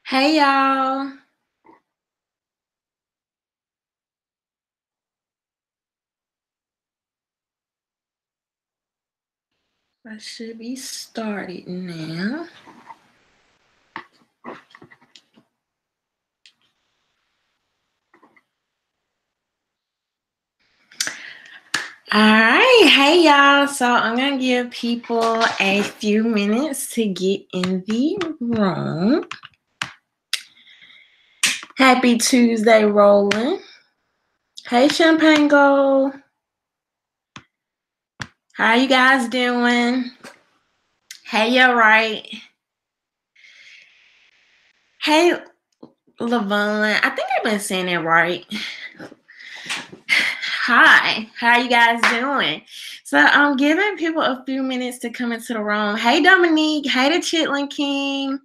Hey y'all. I should be started now. All right. Hey y'all. So I'm going to give people a few minutes to get in the room. Happy Tuesday, Rolling. Hey, Champagne Gold. How you guys doing? Hey, you're right. Hey, Lavon. I think I've been saying it right. Hi, how you guys doing? So I'm giving people a few minutes to come into the room. Hey, Dominique. Hey, the Chitlin King.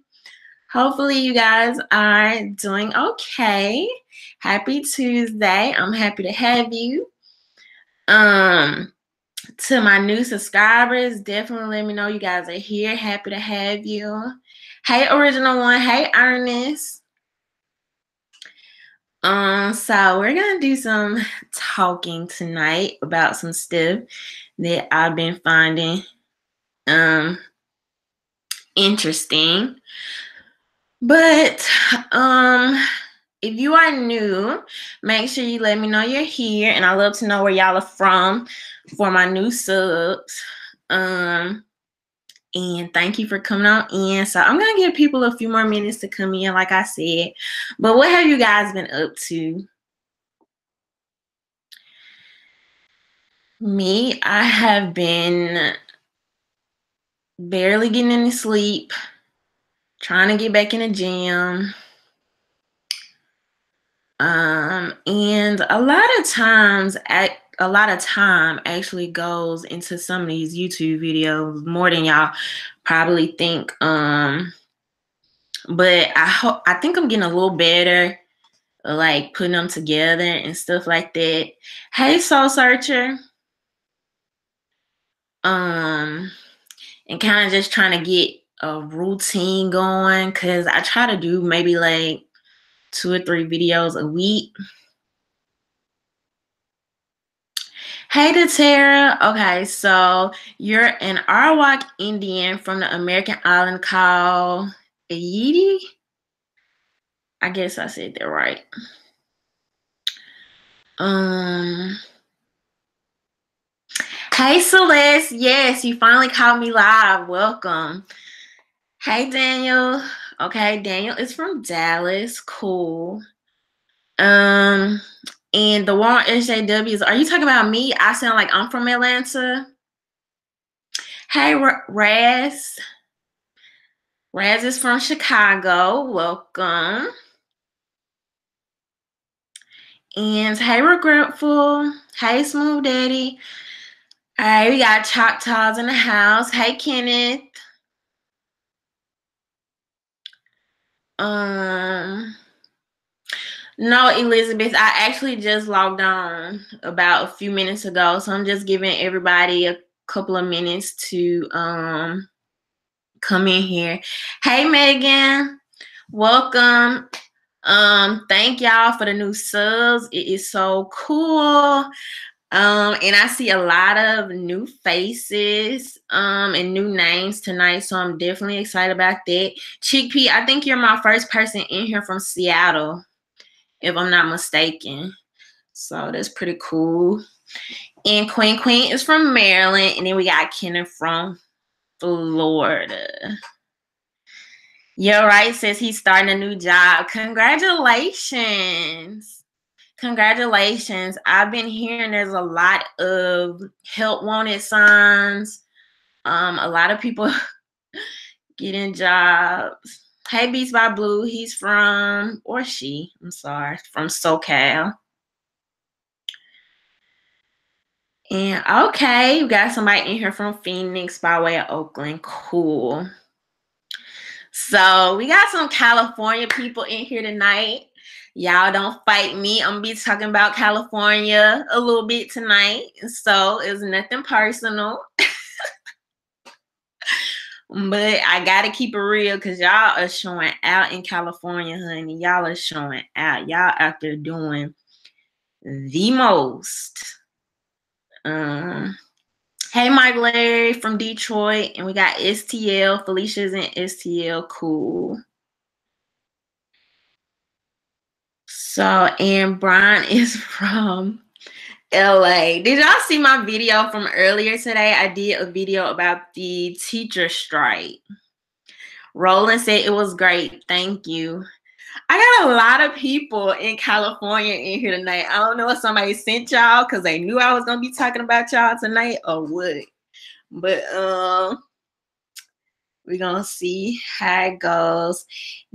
Hopefully you guys are doing okay. Happy Tuesday. I'm happy to have you. To my new subscribers, definitely let me know you guys are here. Happy to have you. Hey, Original One. Hey, Ernest. So we're gonna do some talking tonight about some stuff that I've been finding interesting. But if you are new, make sure you let me know you're here, and I love to know where y'all are from for my new subs. And thank you for coming on in. So I'm gonna give people a few more minutes to come in, like I said. But what have you guys been up to? Me, I have been barely getting any sleep, trying to get back in the gym. And a lot of time actually goes into some of these YouTube videos, more than y'all probably think. But I think I'm getting a little better, like putting them together and stuff like that. Hey, Soul Searcher. And kind of just trying to get a routine going, because I try to do maybe like 2 or 3 videos a week. Hey, Tara. Okay, so you're an Arawak Indian from the American island called Haiti. I guess I said that right. Hey, Celeste. Yes, you finally caught me live. Welcome. Hey, Daniel. Okay, Daniel is from Dallas. Cool. And the one SJWs, are you talking about me? I sound like I'm from Atlanta. Hey, Raz. Raz is from Chicago. Welcome. And hey, Regretful. Hey, Smooth Daddy. All right, we got Choctaws in the house. Hey, Kenneth. No, Elizabeth, I actually just logged on about a few minutes ago, so I'm just giving everybody a couple of minutes to come in here. Hey, Megan, welcome. Thank y'all for the new subs. It is so cool. And I see a lot of new faces and new names tonight, so I'm definitely excited about that. Chickpea, I think you're my first person in here from Seattle, if I'm not mistaken. So that's pretty cool. And Queen is from Maryland, and then we got Kenneth from Florida. You're right, says he's starting a new job. Congratulations. Congratulations. I've been hearing there's a lot of help wanted signs. A lot of people getting jobs. Hey, Beats by Blue, he's from, or she, I'm sorry, from SoCal. And okay, we got somebody in here from Phoenix by way of Oakland. Cool. So we got some California people in here tonight. Y'all don't fight me. I'm gonna be talking about California a little bit tonight. So it's nothing personal. But I gotta keep it real because y'all are showing out in California, honey. Y'all are showing out. Y'all out there doing the most. Um, hey, Mike Larry from Detroit, and we got STL. Felicia's in STL. Cool. So, and Brian is from LA. Did y'all see my video from earlier today? I did a video about the teacher strike. Roland said it was great. Thank you. I got a lot of people in California in here tonight. I don't know if somebody sent y'all because they knew I was gonna be talking about y'all tonight or what. But we're gonna see how it goes.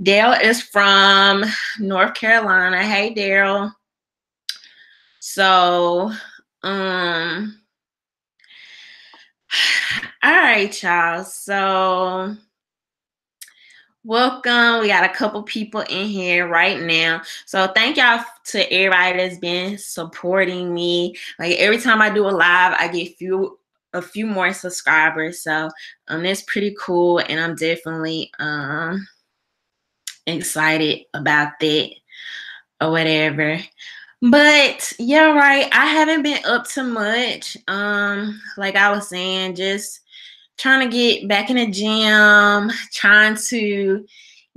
Dale is from North Carolina. Hey, Daryl. So, all right, y'all. So, welcome. We got a couple people in here right now. So, thank y'all to everybody that's been supporting me. Like every time I do a live, I get a few more subscribers. So, that's pretty cool, and I'm definitely excited about that or whatever. But yeah, right. I haven't been up to much. Like I was saying, just trying to get back in the gym, trying to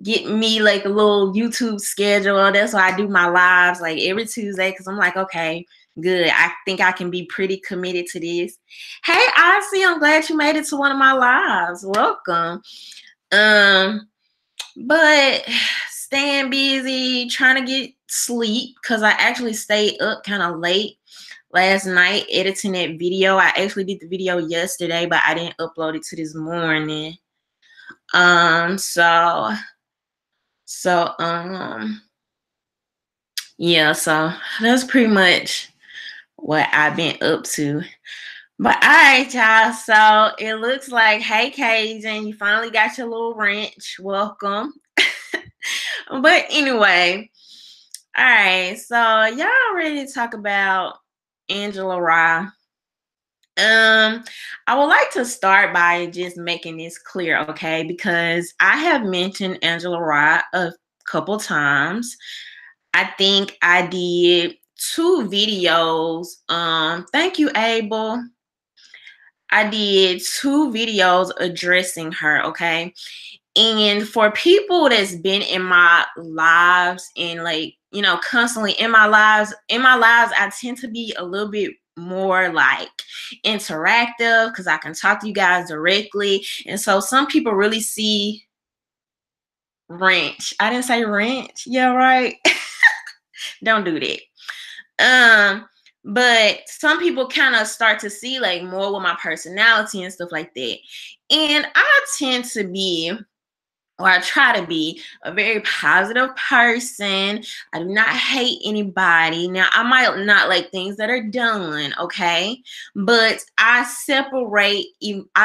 get me like a little YouTube schedule. That's why I do my lives like every Tuesday because I'm like, okay, good. I think I can be pretty committed to this. Hey, Odyssey, I'm glad you made it to one of my lives. Welcome. But staying busy, trying to get sleep because I actually stayed up kind of late last night editing that video. I actually did the video yesterday, but I didn't upload it to this morning. Yeah, so that's pretty much what I've been up to. But all right, y'all. So it looks like, hey, Cajun, you finally got your little wrench. Welcome. But anyway, all right. So y'all ready to talk about Angela Rye? I would like to start by just making this clear, okay? Because I have mentioned Angela Rye a couple times. I think I did 2 videos. Thank you, Abel. I did 2 videos addressing her, okay? And for people that's been in my lives and like, you know, constantly in my lives, I tend to be a little bit more like interactive because I can talk to you guys directly. And so some people really see wrench. I didn't say wrench. Yeah, right. Don't do that. But some people kind of start to see like more with my personality and stuff like that. And I tend to be, or I try to be, a very positive person. I do not hate anybody. Now, I might not like things that are done, okay? But I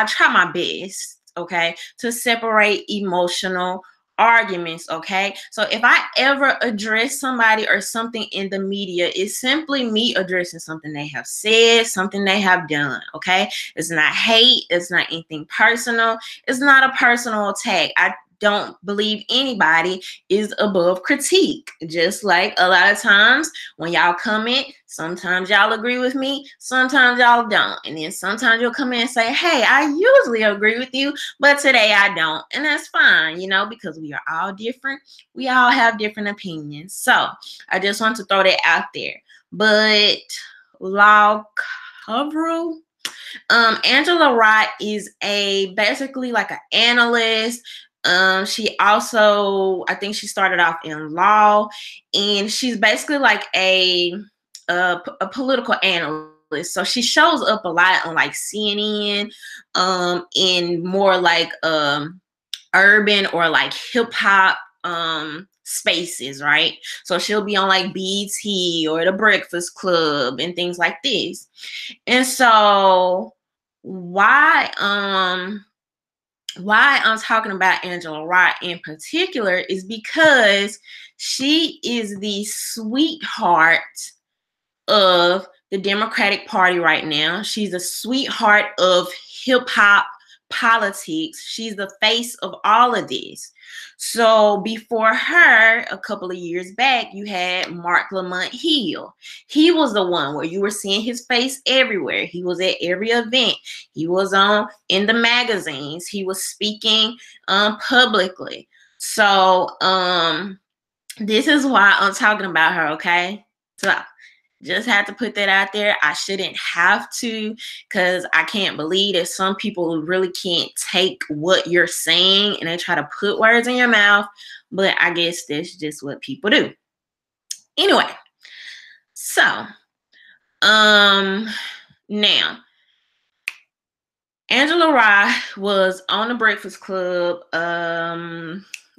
try my best, okay, to separate emotional arguments, okay? So if I ever address somebody or something in the media, it's simply me addressing something they have said, something they have done, okay? It's not hate. It's not anything personal. It's not a personal attack. I don't believe anybody is above critique. Just like a lot of times when y'all comment, sometimes y'all agree with me, sometimes y'all don't. And then sometimes you'll come in and say, hey, I usually agree with you, but today I don't. And that's fine, you know, because we are all different. We all have different opinions. So I just want to throw that out there. But log cover. Angela Rye is basically like an analyst. She also, I think she started off in law, and she's basically like a political analyst. So she shows up a lot on like CNN, in more like urban or like hip hop spaces, right? So she'll be on like BET or the Breakfast Club and things like this. And so why I'm talking about Angela Rye in particular is because she is the sweetheart of the Democratic Party right now. She's a sweetheart of hip hop politics. She's the face of all of this. So before her, a couple of years back, you had Mark Lamont Hill. He was the one where you were seeing his face everywhere. He was at every event. He was on in the magazines. He was speaking publicly. So this is why I'm talking about her, okay? So just had to put that out there. I shouldn't have to, because I can't believe that some people really can't take what you're saying and they try to put words in your mouth. But I guess that's just what people do. Anyway, so now Angela Rye was on the Breakfast Club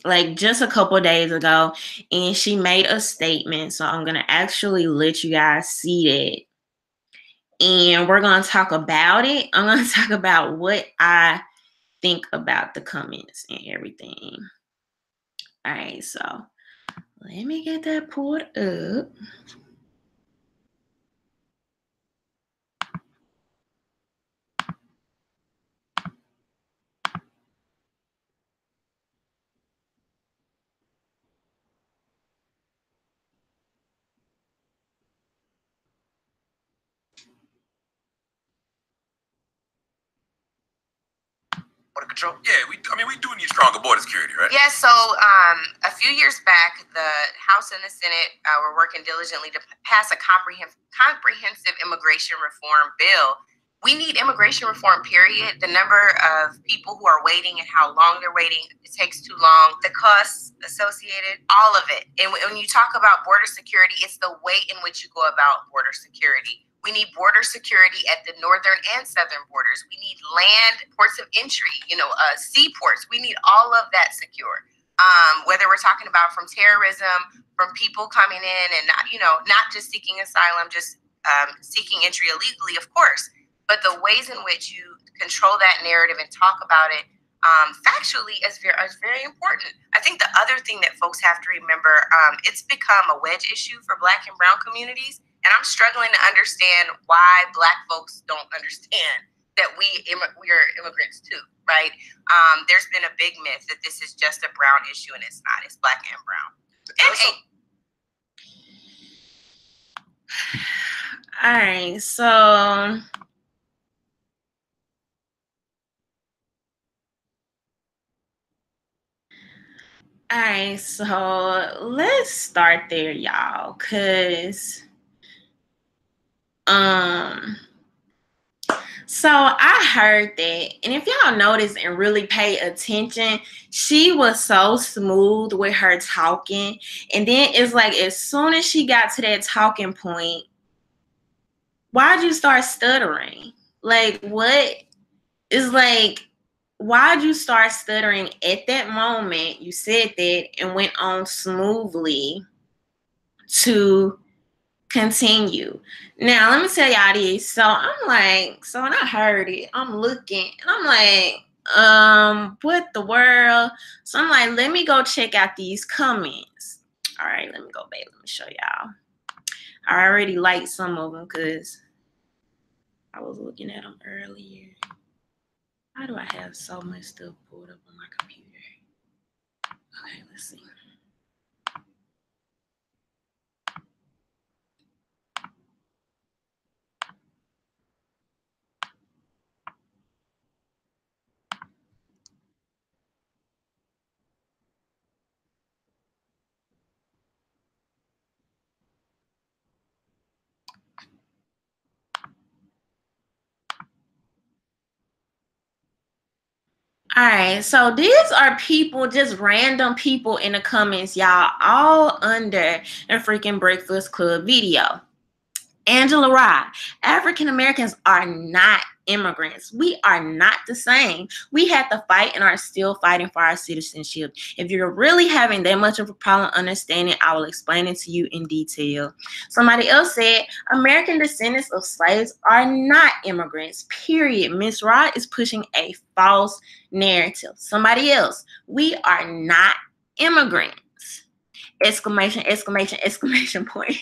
like just a couple days ago, and she made a statement. So I'm gonna actually let you guys see that, and we're gonna talk about it. I'm gonna talk about what I think about the comments and everything. All right, so let me get that pulled up. Border control? Yeah, we do need stronger border security, right? Yeah, so a few years back, the House and the Senate were working diligently to pass a comprehensive immigration reform bill. We need immigration reform, period. The number of people who are waiting and how long they're waiting, it takes too long. The costs associated, all of it. And when you talk about border security, it's the way in which you go about border security. We need border security at the northern and southern borders. We need land, ports of entry, seaports. We need all of that secure. Whether we're talking about from terrorism, from people coming in and not just seeking asylum, just seeking entry illegally, of course, but the ways in which you control that narrative and talk about it factually is very important. I think the other thing that folks have to remember, it's become a wedge issue for Black and Brown communities. And I'm struggling to understand why Black folks don't understand that we are immigrants too, right? There's been a big myth that this is just a brown issue, and it's not. It's Black and brown. All right, so let's start there, y'all, because so I heard that, and if y'all notice and really pay attention, she was so smooth with her talking, and then it's like as soon as she got to that talking point, why'd you start stuttering? Like, what is like, why'd you start stuttering at that moment? You said that and went on smoothly to continue. Now, let me tell y'all this. So I'm like, so when I heard it, I'm looking and I'm like, what the world? So I'm like, let me go check out these comments. All right, let me go back. Let me show y'all. I already liked some of them because I was looking at them earlier. Why do I have so much stuff pulled up on my computer? Okay, let's see. All right, so these are people, just random people in the comments, y'all, all under the freaking Breakfast Club video. Angela Rye, African Americans are not immigrants. We are not the same. We had to fight and are still fighting for our citizenship. If you're really having that much of a problem understanding, I will explain it to you in detail. Somebody else said, American descendants of slaves are not immigrants, period. Miss Rye is pushing a false narrative. Somebody else, we are not immigrants. Exclamation, exclamation, exclamation point.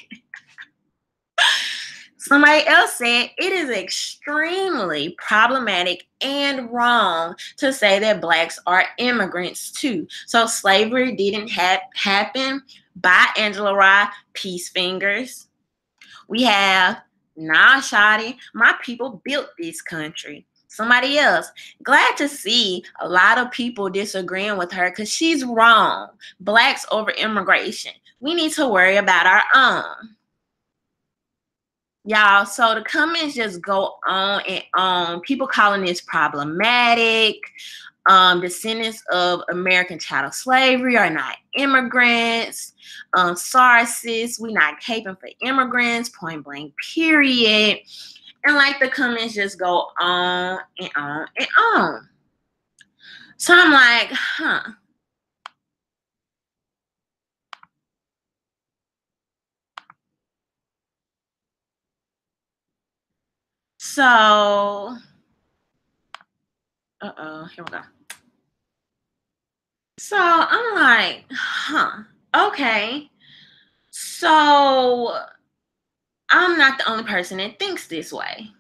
Somebody else said it is extremely problematic and wrong to say that blacks are immigrants too. So slavery didn't happen. By Angela Rye, peace fingers. We have Nah Shadi, my people built this country. Somebody else, glad to see a lot of people disagreeing with her because she's wrong. Blacks over immigration. We need to worry about our own. Y'all, so the comments just go on and on. People calling this problematic. Descendants of American chattel slavery are not immigrants. Sorry, sis, we not caping for immigrants, point blank, period. And like the comments just go on and on and on. So I'm like, So, here we go. So I'm like, okay. So I'm not the only person that thinks this way.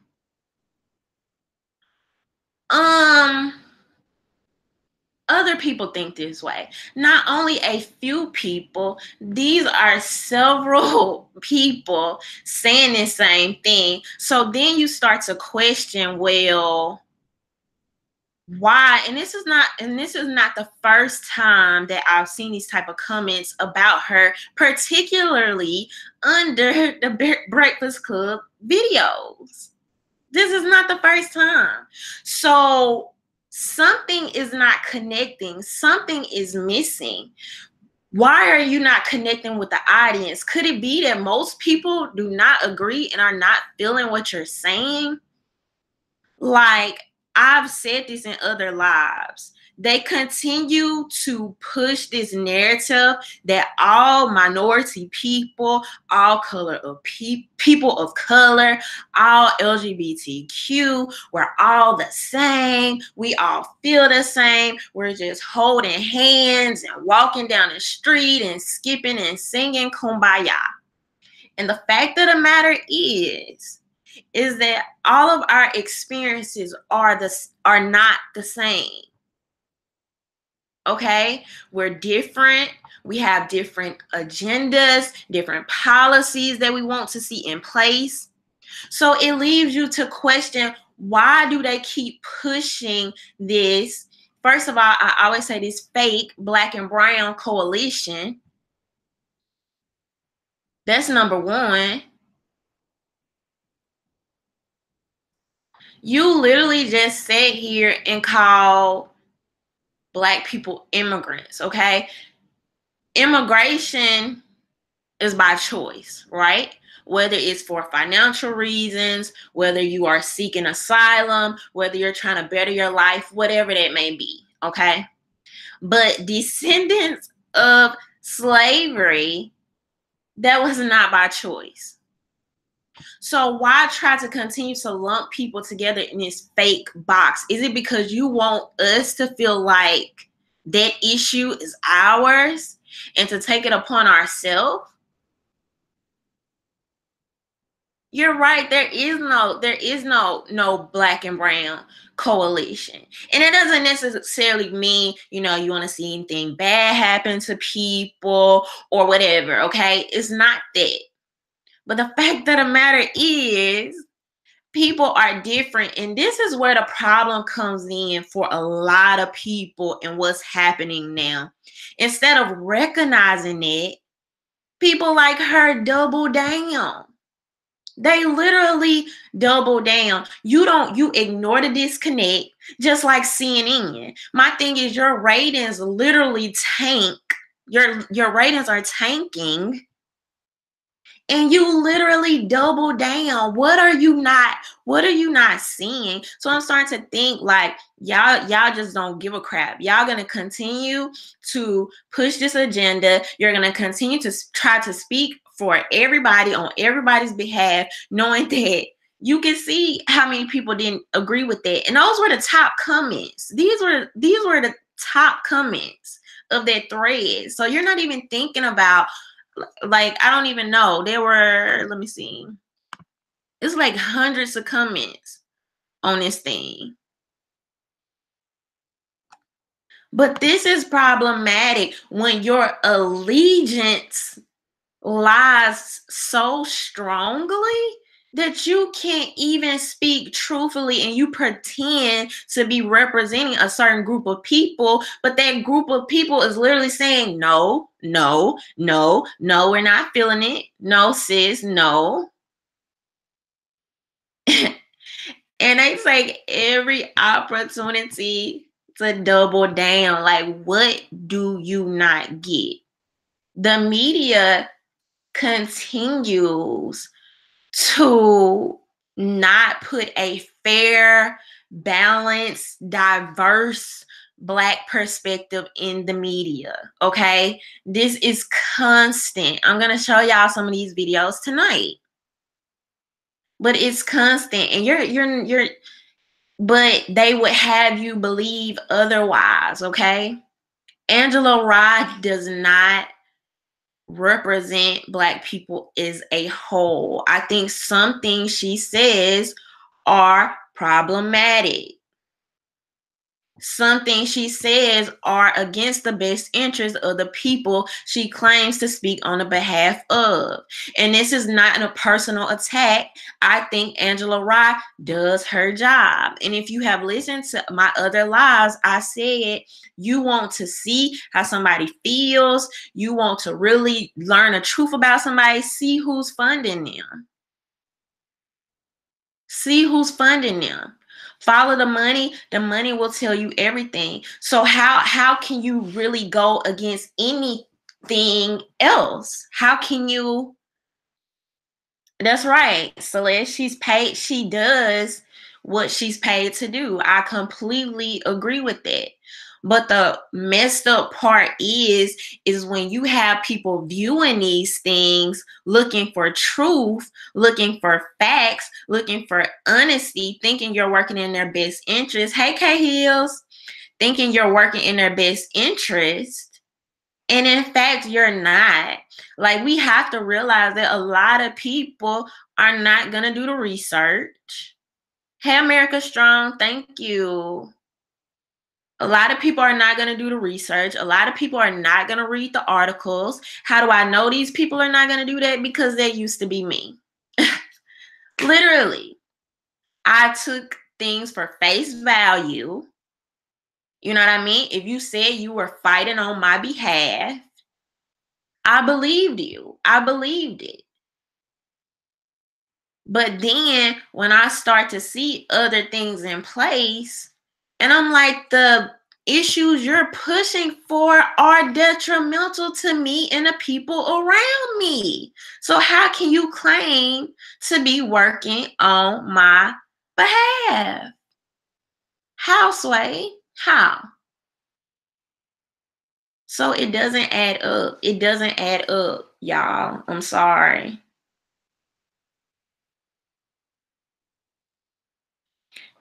Other people think this way. Not only a few people, these are several people saying the same thing. So then you start to question, well, why? And this is not the first time that I've seen these type of comments about her, particularly under the Breakfast Club videos. This is not the first time. So something is not connecting. Something is missing. Why are you not connecting with the audience? Could it be that most people do not agree and are not feeling what you're saying? Like, I've said this in other lives. They continue to push this narrative that all minority people, all color of people of color, all LGBTQ, we're all the same. We all feel the same. We're just holding hands and walking down the street and skipping and singing Kumbaya. And the fact of the matter is that all of our experiences are not the same. Okay? We're different. We have different agendas, different policies that we want to see in place. So it leaves you to question, why do they keep pushing this? First of all, I always say this fake black and brown coalition. That's number one. You literally just sat here and called Black people immigrants, okay? Immigration is by choice, right? Whether it's for financial reasons, whether you are seeking asylum, whether you're trying to better your life, whatever that may be, okay? But descendants of slavery, that was not by choice. So why try to continue to lump people together in this fake box? Is it because you want us to feel like that issue is ours and to take it upon ourselves? You're right. There is no black and brown coalition. And it doesn't necessarily mean, you want to see anything bad happen to people or whatever, okay? It's not that. But the fact of the matter is, people are different. And this is where the problem comes in for a lot of people and what's happening now. Instead of recognizing it, people like her double down. They literally double down. You ignore the disconnect, just like CNN. My thing is, your ratings literally tank. Your ratings are tanking. And you literally double down. What are you not seeing? So I'm starting to think like y'all just don't give a crap. Y'all gonna continue to push this agenda. You're gonna continue to try to speak for everybody on everybody's behalf, knowing that you can see how many people didn't agree with that. And those were the top comments. These were the top comments of that thread. So you're not even thinking about, like, I don't even know. There were, let me see. It's like hundreds of comments on this thing. But this is problematic when your allegiance lies so strongly that you can't even speak truthfully, and you pretend to be representing a certain group of people, but that group of people is literally saying, no, no, no, no, we're not feeling it. No, sis, no. And they take every opportunity to double down. Like, what do you not get? The media continues to not put a fair, balanced, diverse Black perspective in the media. Okay, this is constant. I'm gonna show y'all some of these videos tonight, but it's constant, and you're but they would have you believe otherwise. Okay, Angela Rye does not represent Black people as a whole. I think some things she says are problematic. Some things she says are against the best interest of the people she claims to speak on the behalf of. And this is not a personal attack. I think Angela Rye does her job. And if you have listened to my other lives, I said you want to see how somebody feels. You want to really learn the truth about somebody. See who's funding them. See who's funding them. Follow the money. The money will tell you everything. So how can you really go against anything else? How can you? That's right, Celeste. She's paid. She does what she's paid to do. I completely agree with that. But the messed up part is when you have people viewing these things, looking for truth, looking for facts, looking for honesty, thinking you're working in their best interest. Hey, K Hills, thinking you're working in their best interest. And in fact, you're not. Like, we have to realize that a lot of people are not going to do the research. Hey, America Strong, thank you. A lot of people are not going to do the research. A lot of people are not going to read the articles. How do I know these people are not going to do that? Because they used to be me. Literally. I took things for face value. You know what I mean? If you said you were fighting on my behalf, I believed you. I believed it. But then when I start to see other things in place, and I'm like, the issues you're pushing for are detrimental to me and the people around me. So how can you claim to be working on my behalf? How, Sway? How? So it doesn't add up. It doesn't add up, y'all. I'm sorry.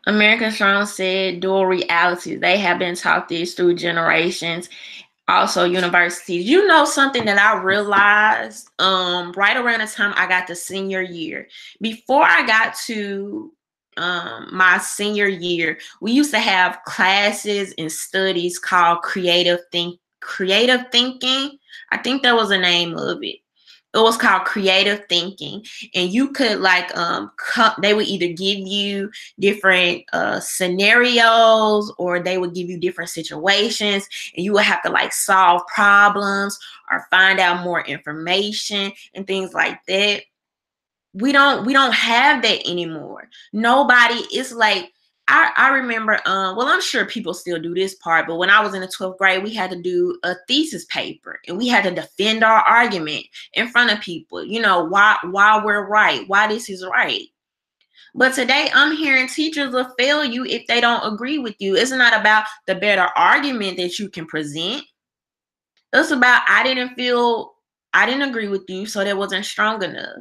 American Strong said dual realities. They have been taught this through generations. Also, universities. You know something that I realized right around the time I got to senior year. Before I got to my senior year, we used to have classes and studies called creative thinking. I think that was the name of it. It was called creative thinking, and you could like they would either give you different scenarios, or they would give you different situations, and you would have to like solve problems or find out more information and things like that. We don't have that anymore. Nobody is like, I remember, well, I'm sure people still do this part, but when I was in the 12th grade, we had to do a thesis paper, and we had to defend our argument in front of people, you know, why we're right, why this is right. But today I'm hearing teachers will fail you if they don't agree with you. It's not about the better argument that you can present. It's about, I didn't agree with you, so that wasn't strong enough.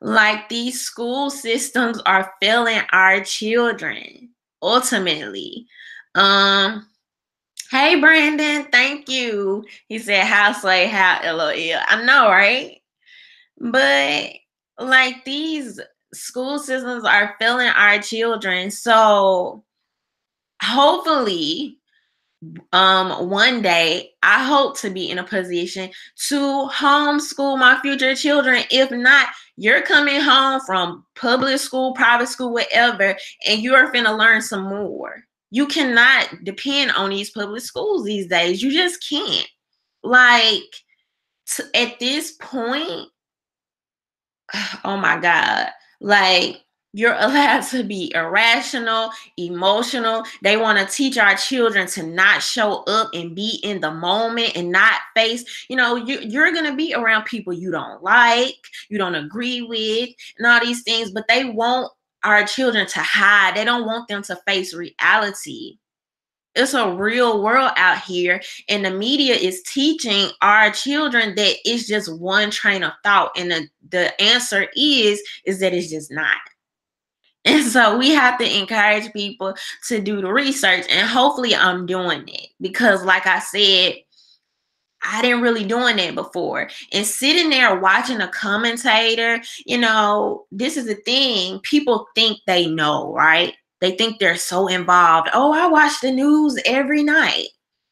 Like, these school systems are failing our children ultimately. Hey Brandon, thank you. He said, how slay, how LOL. I know, right? But like, these school systems are failing our children. So hopefully, one day I hope to be in a position to homeschool my future children. If not, you're coming home from public school, private school, whatever, and you're finna learn some more. You cannot depend on these public schools these days. You just can't. Like, at this point, oh my God, like, you're allowed to be irrational, emotional. They want to teach our children to not show up and be in the moment and not face, you're going to be around people you don't like, you don't agree with, and all these things, but they want our children to hide. They don't want them to face reality. It's a real world out here, and the media is teaching our children that it's just one train of thought, and the answer is that it's just not. And so we have to encourage people to do the research, and hopefully I'm doing it, because like I said, I didn't really doing that before. And sitting there watching a commentator, this is the thing. People think they know, right? They think they're so involved. Oh, I watch the news every night.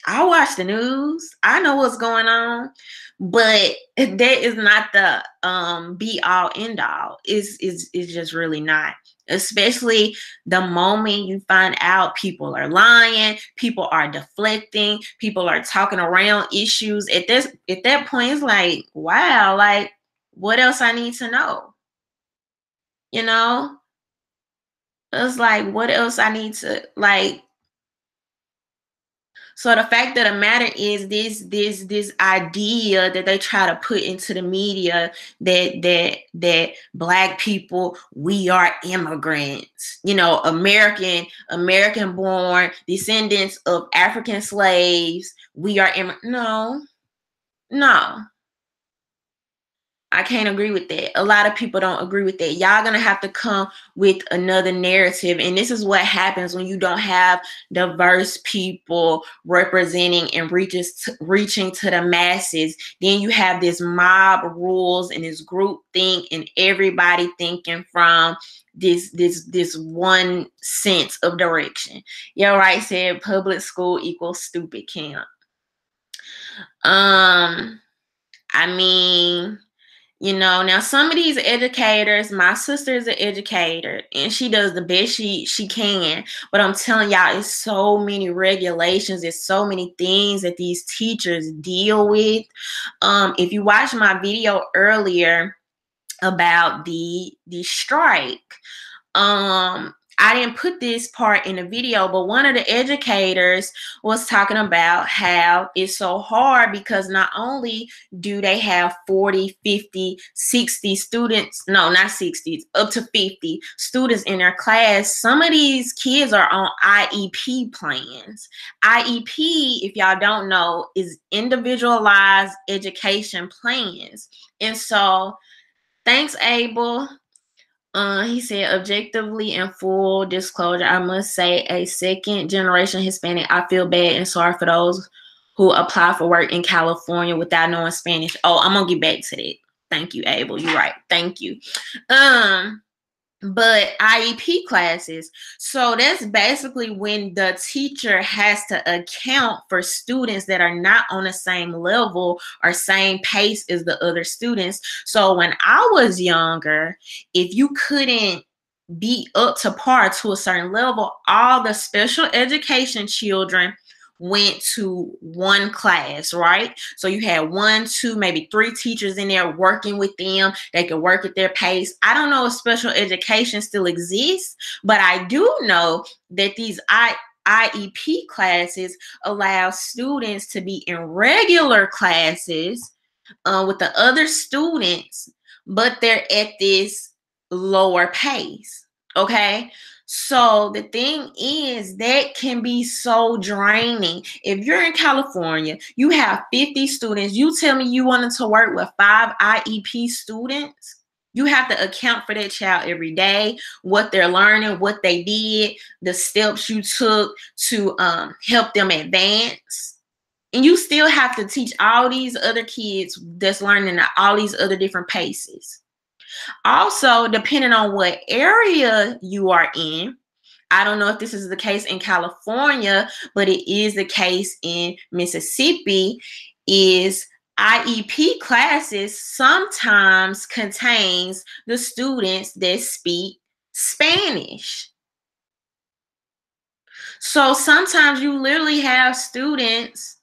I watch the news. I know what's going on. But that is not the be all end all. It's just really not. Especially the moment you find out people are lying, people are deflecting, people are talking around issues. At that point, it's like, wow, like, what else I need to know? It's like, what else I need to, like. So the fact of the matter is, this idea that they try to put into the media that Black people, we are immigrants, American born descendants of African slaves. We are no. I can't agree with that. A lot of people don't agree with that. Y'all gonna have to come with another narrative. And this is what happens when you don't have diverse people representing and reaching to the masses. Then you have this mob rules and this group think, and everybody thinking from this one sense of direction. Yo, right, said public school equals stupid camp. I mean, now some of these educators, my sister is an educator and she does the best she can, but I'm telling y'all, it's so many regulations, there's so many things that these teachers deal with. If you watched my video earlier about the strike, I didn't put this part in the video, but one of the educators was talking about how it's so hard because not only do they have 40, 50, 60 students, no, not 60, up to 50 students in their class, some of these kids are on IEP plans. IEP, if y'all don't know, is individualized education plans. And so, thanks, Abel. He said, objectively and full disclosure, I must say, a second generation Hispanic, I feel bad and sorry for those who apply for work in California without knowing Spanish. Oh, I'm gonna get back to that. Thank you, Abel. You're right. Thank you. But IEP classes, so that's basically when the teacher has to account for students that are not on the same level or same pace as the other students. So when I was younger, if you couldn't be up to par to a certain level, all the special education children went to one class, right? So you had 1, 2, maybe 3 teachers in there working with them. They could work at their pace. I don't know if special education still exists, but I do know that these IEP classes allow students to be in regular classes with the other students, but they're at this lower pace, okay? So the thing is, that can be so draining. If you're in California, you have 50 students, you tell me you wanted to work with 5 IEP students, you have to account for that child every day, what they're learning, what they did, the steps you took to help them advance. And you still have to teach all these other kids that's learning at all these other different paces. Also, depending on what area you are in, I don't know if this is the case in California, but it is the case in Mississippi, is IEP classes sometimes contains the students that speak Spanish. So sometimes you literally have students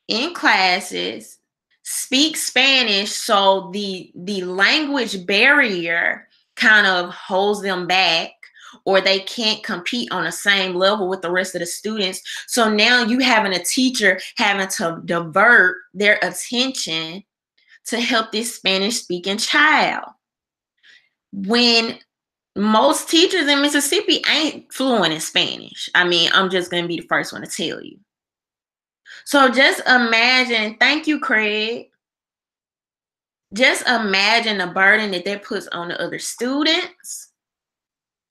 in classes speak Spanish, so the language barrier kind of holds them back, or they can't compete on the same level with the rest of the students. So now you having a teacher having to divert their attention to help this Spanish speaking child, when most teachers in Mississippi ain't fluent in Spanish. I mean, I'm just going to be the first one to tell you. So just imagine, thank you, Craig. Just imagine the burden that puts on the other students,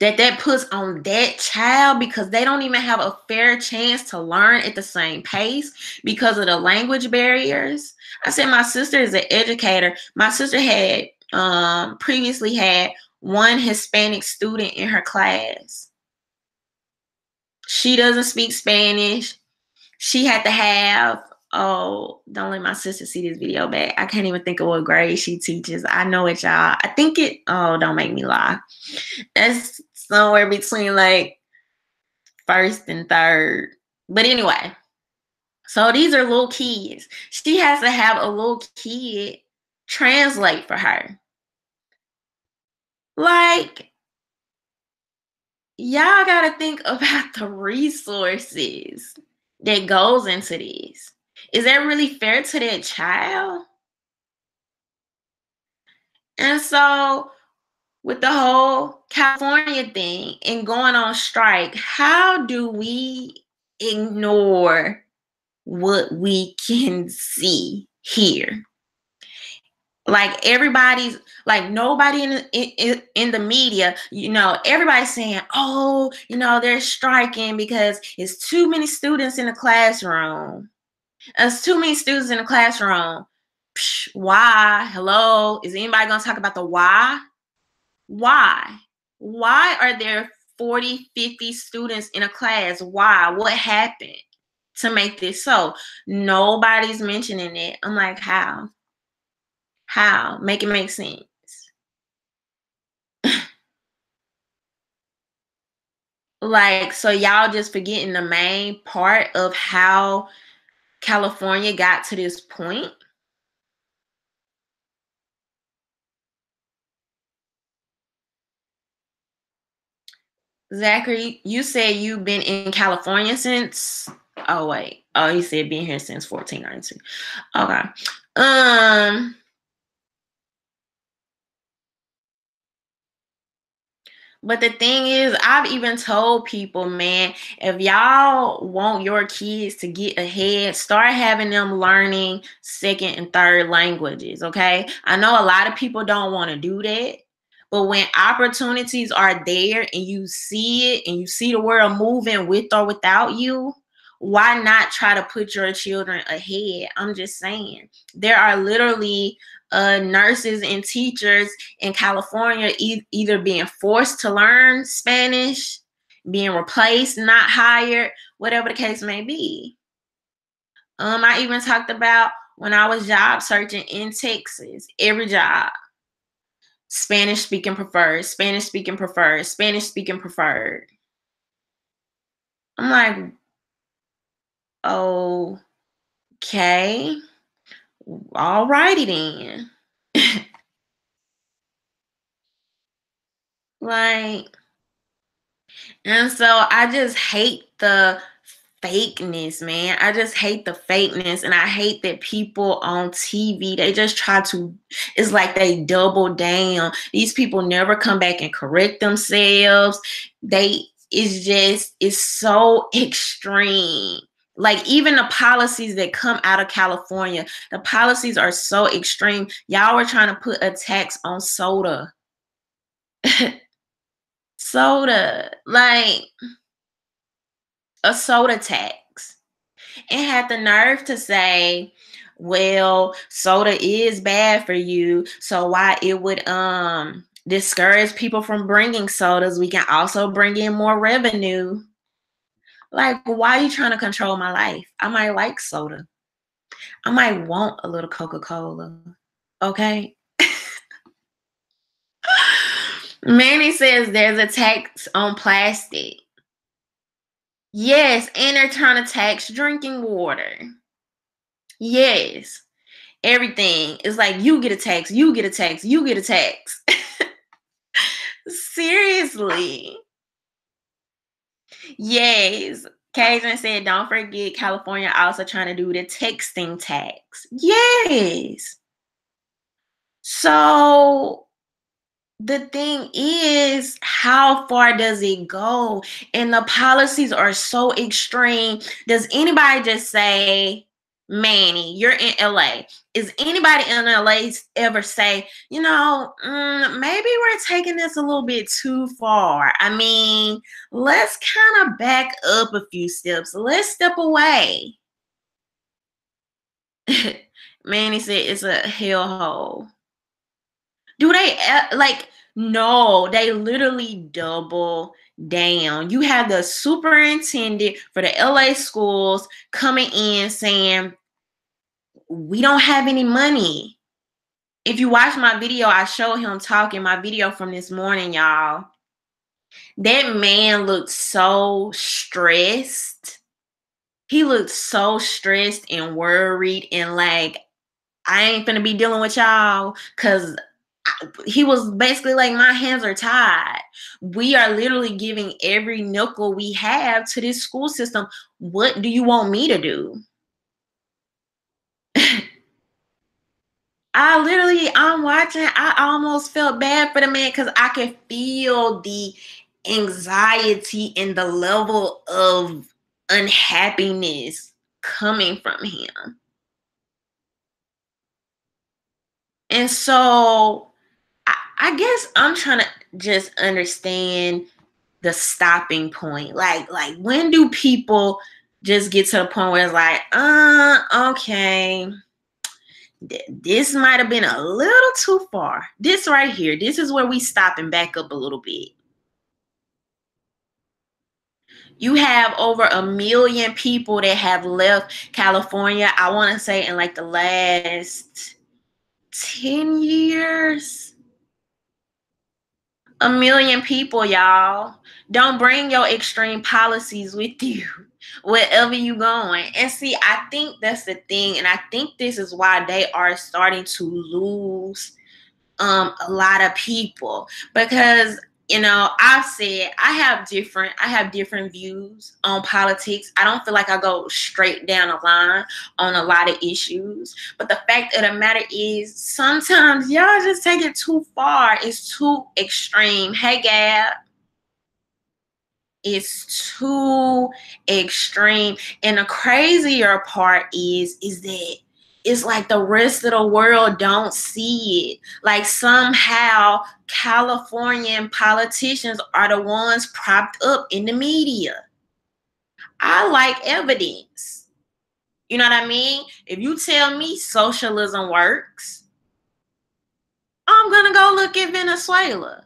that puts on that child, because they don't even have a fair chance to learn at the same pace because of the language barriers. I said my sister is an educator. My sister had previously had one Hispanic student in her class. She doesn't speak Spanish. She had to have, oh, don't let my sister see this video back. I can't even think of what grade she teaches. I know it, y'all. I think don't make me lie. That's somewhere between like first and third. But anyway, so these are little kids. She has to have a little kid translate for her. Like, y'all got to think about the resources that goes into this. Is that really fair to that child? And so with the whole California thing and going on strike, how do we ignore what we can see here? Like everybody's, like nobody in the media, everybody's saying, oh, they're striking because it's too many students in the classroom. There's too many students in the classroom. Psh, why? Hello? Is anybody going to talk about the why? Why? Why are there 40, 50 students in a class? Why? What happened to make this so? Nobody's mentioning it. I'm like, how? How? Make it make sense. Like, so y'all just forgetting the main part of how California got to this point? Zachary, you said you've been in California since, oh wait. Oh, you said been here since 1492. Okay. But the thing is, I've even told people, man, if y'all want your kids to get ahead, start having them learning second and third languages, okay? I know a lot of people don't want to do that, but when opportunities are there and you see it and you see the world moving with or without you, why not try to put your children ahead? I'm just saying. There are literally nurses and teachers in California either being forced to learn Spanish, being replaced, not hired, whatever the case may be. I even talked about when I was job searching in Texas, every job, Spanish speaking preferred, Spanish speaking preferred, Spanish speaking preferred. I'm like, okay, all righty then. Like, and so I just hate the fakeness, man. I just hate the fakeness. And I hate that people on TV, they just try to, it's like they double down. These people never come back and correct themselves. It's so extreme. Like even the policies that come out of California, the policies are so extreme. Y'all were trying to put a tax on soda. Soda, like a soda tax, and had the nerve to say, well, soda is bad for you, so why it would discourage people from bringing sodas, we can also bring in more revenue. Like, why are you trying to control my life? I might like soda. I might want a little Coca-Cola. Okay? Manny says there's a tax on plastic. Yes, and they're trying to tax drinking water. Yes. Everything. It's like you get a tax, you get a tax, you get a tax. Seriously. Yes. Cajun said, don't forget California also trying to do the texting tax. Yes. So the thing is, how far does it go? And the policies are so extreme. Does anybody just say, Manny, you're in LA. Is anybody in LA ever say, maybe we're taking this a little bit too far? I mean, let's kind of back up a few steps. Let's step away. Manny said it's a hellhole. Do they no, they literally double down. You have the superintendent for the LA schools coming in saying, we don't have any money. If you watch my video, I show him talking, my video from this morning, y'all. That man looked so stressed. He looked so stressed and worried and like, I ain't finna be dealing with y'all, because he was basically like, my hands are tied. We are literally giving every nickel we have to this school system. What do you want me to do? I'm watching, I almost felt bad for the man because I could feel the anxiety and the level of unhappiness coming from him. And so I guess I'm trying to just understand the stopping point. Like when do people just get to the point where it's like, okay, this might have been a little too far. This right here, this is where we stop and back up a little bit. You have over 1 million people that have left California, I want to say in like the last 10 years. 1 million people, y'all. Don't bring your extreme policies with you wherever you going. And see, I think that's the thing. And I think this is why they are starting to lose a lot of people. Because, I've said I have different views on politics. I don't feel like I go straight down the line on a lot of issues. But the fact of the matter is, sometimes y'all just take it too far. It's too extreme. Hey, Gab. It's too extreme. And the crazier part is that it's like the rest of the world don't see it. Like somehow Californian politicians are the ones propped up in the media. I like evidence. You know what I mean? If you tell me socialism works, I'm going to go look at Venezuela.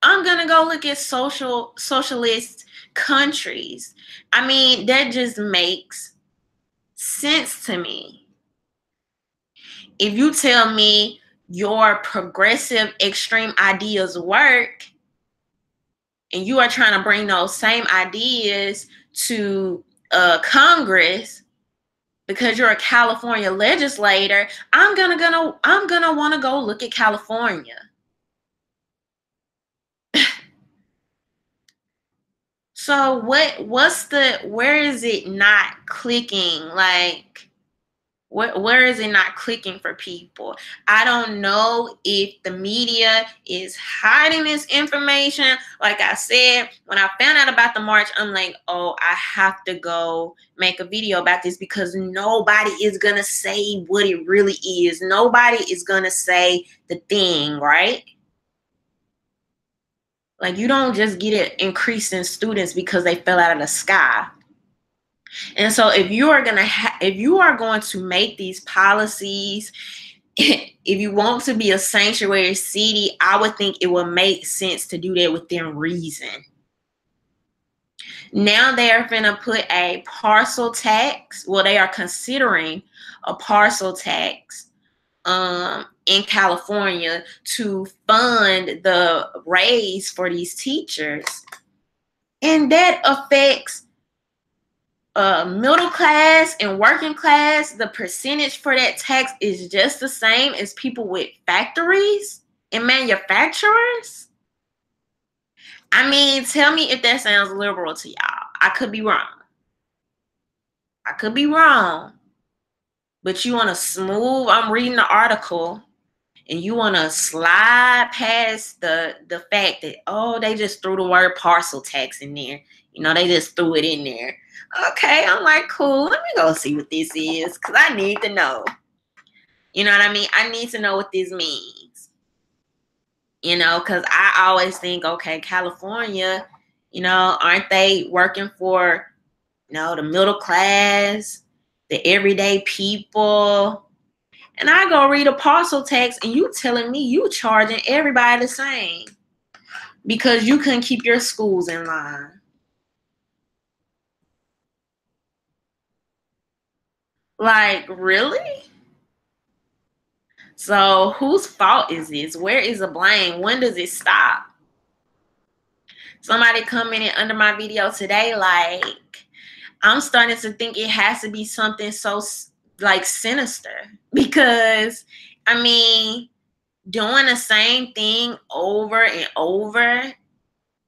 I'm going to go look at socialist countries. I mean, that just makes sense to me. If you tell me your progressive extreme ideas work and you are trying to bring those same ideas to Congress because you're a California legislator, I'm gonna want to go look at California. So where is it not clicking? Like, where is it not clicking for people? I don't know if the media is hiding this information. Like I said, when I found out about the march, I'm like, oh, I have to go make a video about this because nobody is going to say what it really is. Nobody is going to say the thing, right? Like, you don't just get an increase in students because they fell out of the sky. And so if you are going to make these policies, if you want to be a sanctuary city, I would think it would make sense to do that within reason. Now they are going to put a parcel tax. Well, they are considering a parcel tax in California to fund the raise for these teachers. And that affects middle class and working class. The percentage for that tax is just the same as people with factories and manufacturers. I mean, tell me if that sounds liberal to y'all. I could be wrong. But you want to smooth, I'm reading the article, and you want to slide past the fact that, oh, they just threw the word parcel tax in there. You know, they just threw it in there. Okay, I'm like, cool. Let me go see what this is, because I need to know. You know what I mean? I need to know what this means. You know, because I always think, okay, California, you know, aren't they working for, you know, the middle class, the everyday people? And I go read a parcel tax, and you telling me you charging everybody the same because you couldn't keep your schools in line. Like, really? So whose fault is this? Where is the blame? When does it stop? Somebody commented under my video today, like, I'm starting to think it has to be something so, like, sinister. Because, I mean, doing the same thing over and over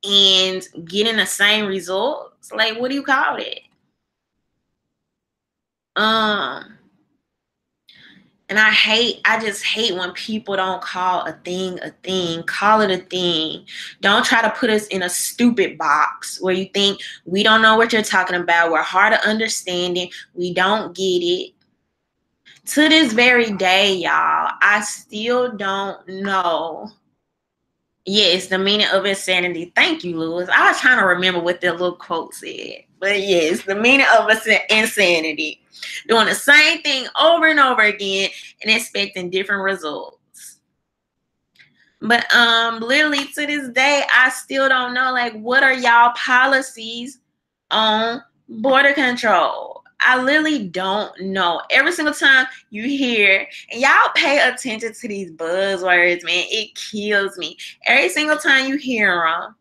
and getting the same results, like, what do you call it? And I just hate when people don't call a thing a thing. Call it a thing. Don't try to put us in a stupid box where you think we don't know what you're talking about. We're hard of understanding. We don't get it. To this very day, y'all, I still don't know. Yes, the meaning of insanity. Thank you, Lewis. I was trying to remember what that little quote said. But yes, the meaning of insanity. Doing the same thing over and over again and expecting different results. But literally to this day, I still don't know, like, what are y'all policies on border control? I literally don't know. Every single time you hear, and y'all pay attention to these buzzwords, man, it kills me. Every single time you hear them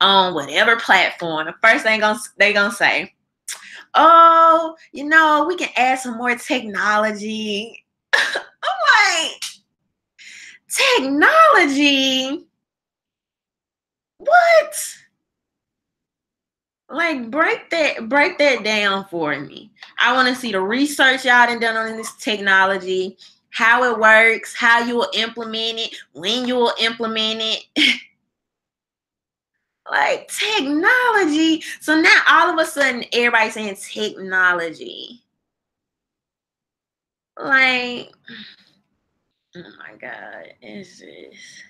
on whatever platform, the first thing they gonna say, oh, you know, we can add some more technology. I'm like, technology? What? Like, break that down for me. I want to see the research y'all done on this technology, how it works, how you will implement it, when you will implement it. Like, technology. So now all of a sudden everybody's saying technology. Like, oh my God, it's just...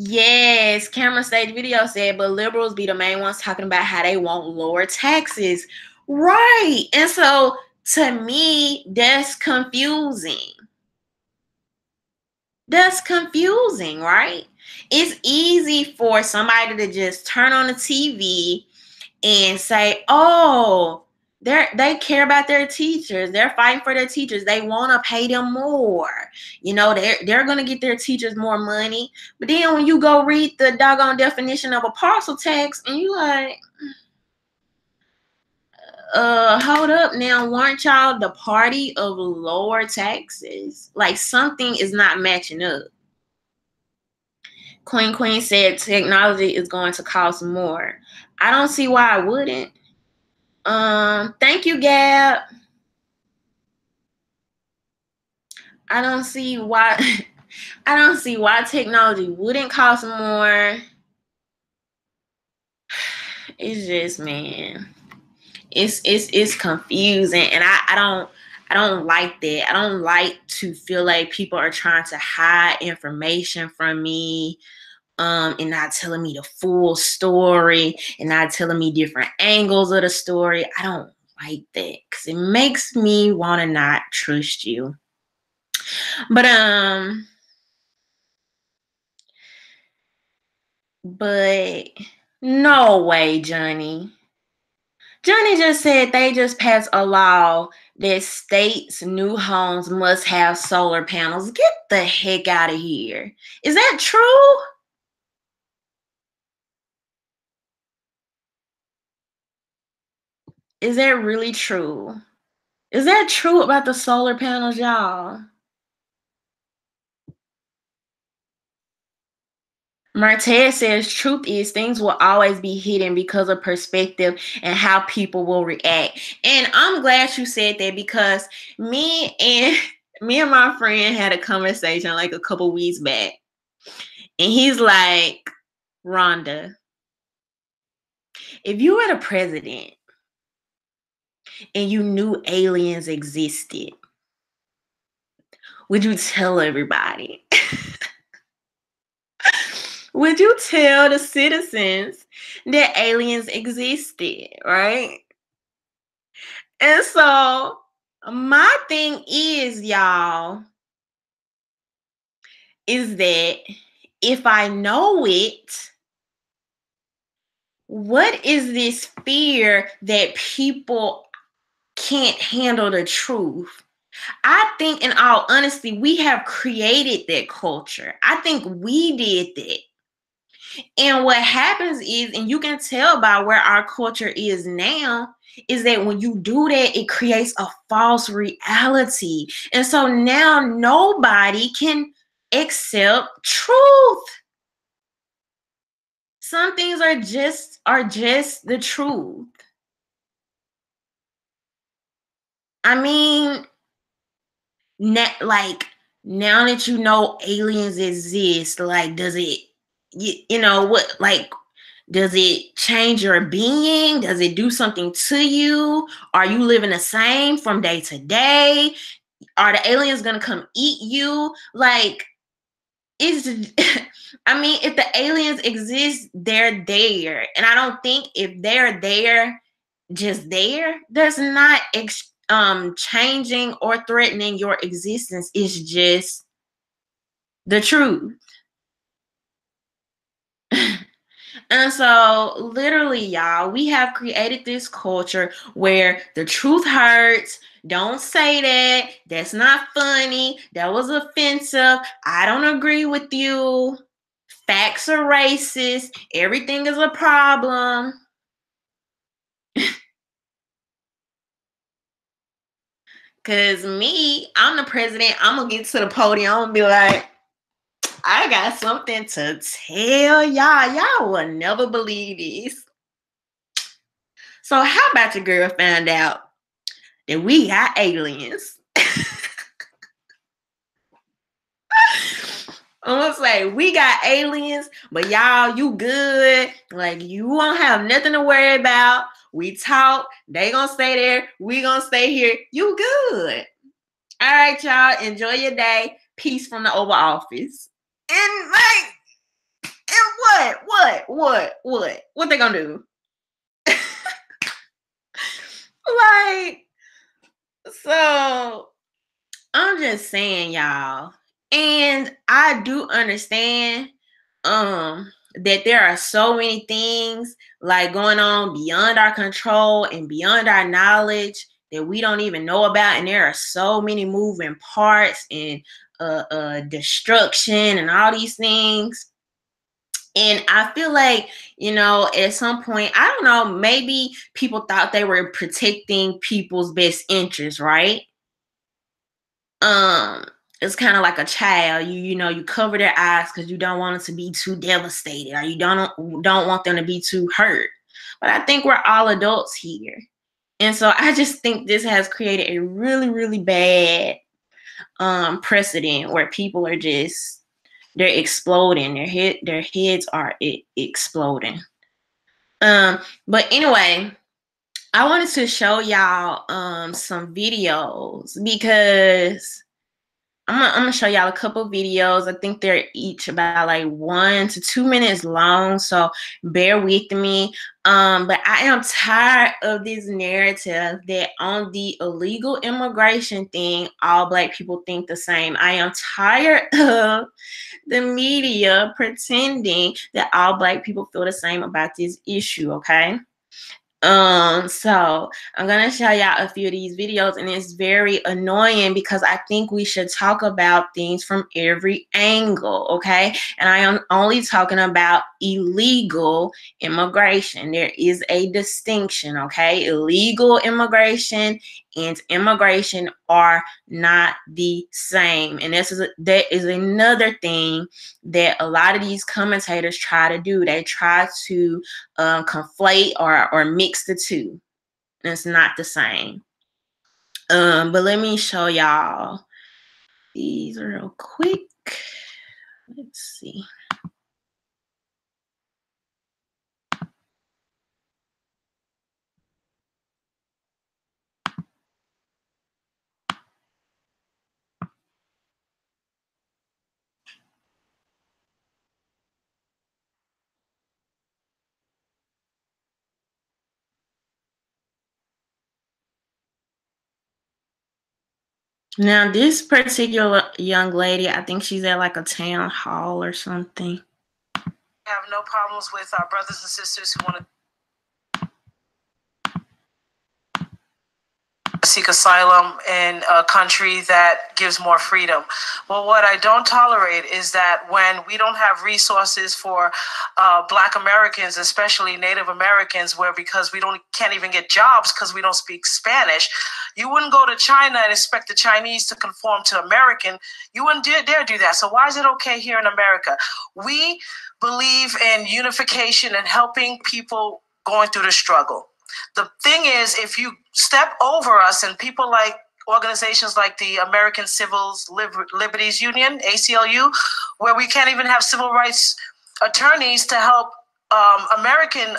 Yes, Camera Stage Video said, but liberals be the main ones talking about how they want lower taxes. Right. And so to me, that's confusing. That's confusing, right? It's easy for somebody to just turn on the TV and say, oh, they care about their teachers. They're fighting for their teachers. They want to pay them more. You know, they're going to get their teachers more money. But then when you go read the doggone definition of a parcel tax, and you like, hold up now, weren't y'all the party of lower taxes? Like, something is not matching up. Queen said technology is going to cost more. I don't see why I wouldn't. Thank you, Gab. I don't see why technology wouldn't cost more. It's just, man, it's confusing, and I don't like that. I don't like to feel like people are trying to hide information from me and not telling me the full story and not telling me different angles of the story. I don't like that because it makes me want to not trust you. But no way, Johnny. Johnny just said they just passed a law that states new homes must have solar panels. Get the heck out of here. Is that true? Is that really true? Is that true about the solar panels, y'all? Martez says truth is things will always be hidden because of perspective and how people will react. And I'm glad you said that because me and my friend had a conversation like a couple weeks back. And he's like, Rhonda, if you were the president and you knew aliens existed, would you tell everybody? Would you tell the citizens that aliens existed, right? And so my thing is, y'all, is that if I know it, what is this fear that people can't handle the truth? I think, in all honesty, we have created that culture. I think we did that. And what happens is, and you can tell by where our culture is now, is that when you do that, it creates a false reality. And so now nobody can accept truth. Some things are just the truth. I mean, now that you know aliens exist, like, does it, you know what, like, does it change your being? Does it do something to you? Are you living the same from day to day? Are the aliens gonna come eat you? Like, it's I mean, if the aliens exist, they're there. And I don't think if they're there, just there, there's not changing or threatening your existence. It's just the truth. And so literally, y'all, we have created this culture where the truth hurts. Don't say that. That's not funny. That was offensive. I don't agree with you. Facts are racist. Everything is a problem. Cause me, I'm the president. I'm gonna get to the podium. I'm gonna be like, I got something to tell y'all. Y'all will never believe this. So how about your girl found out that we got aliens? I'm gonna say we got aliens, but y'all, you good. Like, you won't have nothing to worry about. We talk, they gonna stay there, we gonna stay here. You good. All right, y'all. Enjoy your day. Peace from the Oval Office. And like, and what they gonna do? Like, so I'm just saying, y'all. And I do understand that there are so many things like going on beyond our control and beyond our knowledge that we don't even know about. And there are so many moving parts and destruction and all these things. And I feel like, you know, at some point, I don't know, maybe people thought they were protecting people's best interests, right? It's kind of like a child. You know, you cover their eyes because you don't want them to be too devastated, or you don't want them to be too hurt. But I think we're all adults here. And so I just think this has created a really, really bad precedent where people are just, they're exploding. Their heads are exploding. But anyway, I wanted to show y'all some videos because I'm gonna show y'all a couple videos. I think they're each about like 1 to 2 minutes long, so bear with me. But I am tired of this narrative that on the illegal immigration thing, all Black people think the same. I am tired of the media pretending that all Black people feel the same about this issue, okay? So I'm gonna show y'all a few of these videos, and it's very annoying because I think we should talk about things from every angle, okay? And I am only talking about illegal immigration. There is a distinction, okay? Illegal immigration and immigration are not the same, and that is another thing that a lot of these commentators try to do. They try to conflate or mix the two. It's not the same. But let me show y'all these real quick. Let's see. Now, this particular young lady, I think she's at like a town hall or something. I have no problems with our brothers and sisters who want to seek asylum in a country that gives more freedom. Well, what I don't tolerate is that when we don't have resources for Black Americans, especially Native Americans, where because we can't even get jobs because we don't speak Spanish, you wouldn't go to China and expect the Chinese to conform to American. You wouldn't dare do that. So why is it okay here in America? We believe in unification and helping people going through the struggle. The thing is, if you step over us and people like organizations like the American Civil Liberties Union, ACLU, where we can't even have civil rights attorneys to help American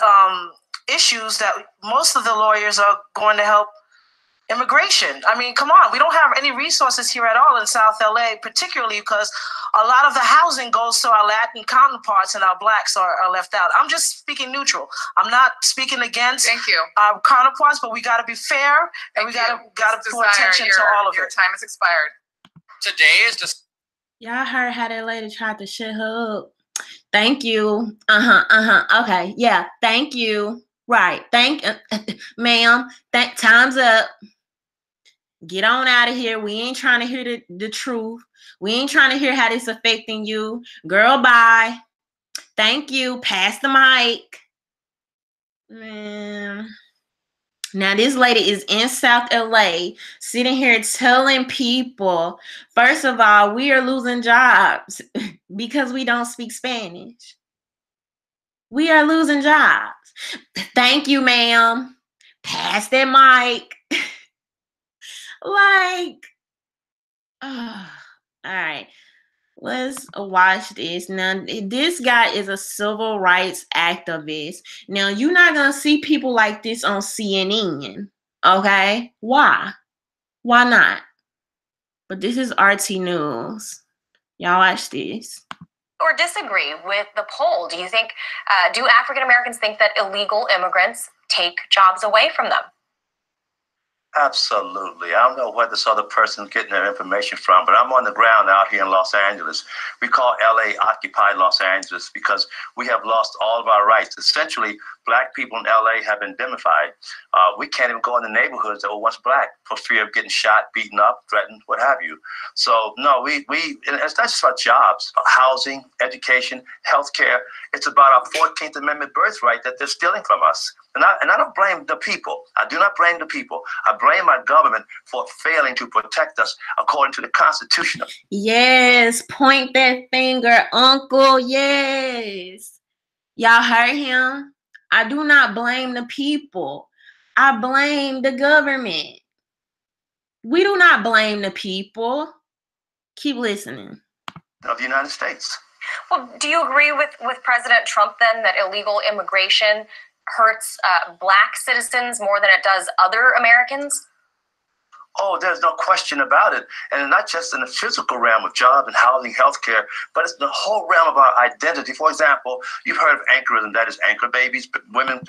issues that most of the lawyers are going to help immigration. I mean, come on, we don't have any resources here at all in South LA, particularly because a lot of the housing goes to our Latin counterparts and our Blacks are left out. I'm just speaking neutral. I'm not speaking against our counterparts, but we got to be fair and we got to pay attention to all of it. Your time has expired. Today is just. Y'all heard how that lady tried to shut her up. Thank you. Okay. Yeah. Thank you. Right. Ma'am. Time's up. Get on out of here. We ain't trying to hear the truth. We ain't trying to hear how this affecting you. Girl, bye. Thank you. Pass the mic. Man. Now, this lady is in South LA sitting here telling people, first of all, we are losing jobs because we don't speak Spanish. We are losing jobs. Thank you, ma'am. Pass that mic. Like, all right, let's watch this. Now, this guy is a civil rights activist. Now, you're not going to see people like this on CNN, okay? Why? Why not? But this is RT News. Y'all watch this. Or disagree with the poll? Do you think, do African Americans think that illegal immigrants take jobs away from them? Absolutely. I don't know where this other person's getting their information from, but I'm on the ground out here in Los Angeles. We call LA Occupy Los Angeles because we have lost all of our rights. Essentially, Black people in LA have been indemnified. We can't even go in the neighborhoods that were once Black for fear of getting shot, beaten up, threatened, what have you. So no, it's not just about jobs, housing, education, healthcare. It's about our 14th Amendment birthright that they're stealing from us. And I don't blame the people. I do not blame the people. I blame our government for failing to protect us according to the Constitution. Yes, point that finger, Uncle. Yes. Y'all heard him? I do not blame the people. I blame the government. We do not blame the people. Keep listening. Of the United States. Well, do you agree with President Trump then that illegal immigration hurts Black citizens more than it does other Americans? Oh, there's no question about it. And not just in the physical realm of job and housing, healthcare, but it's the whole realm of our identity. For example, you've heard of anchorism, that is anchor babies, but women.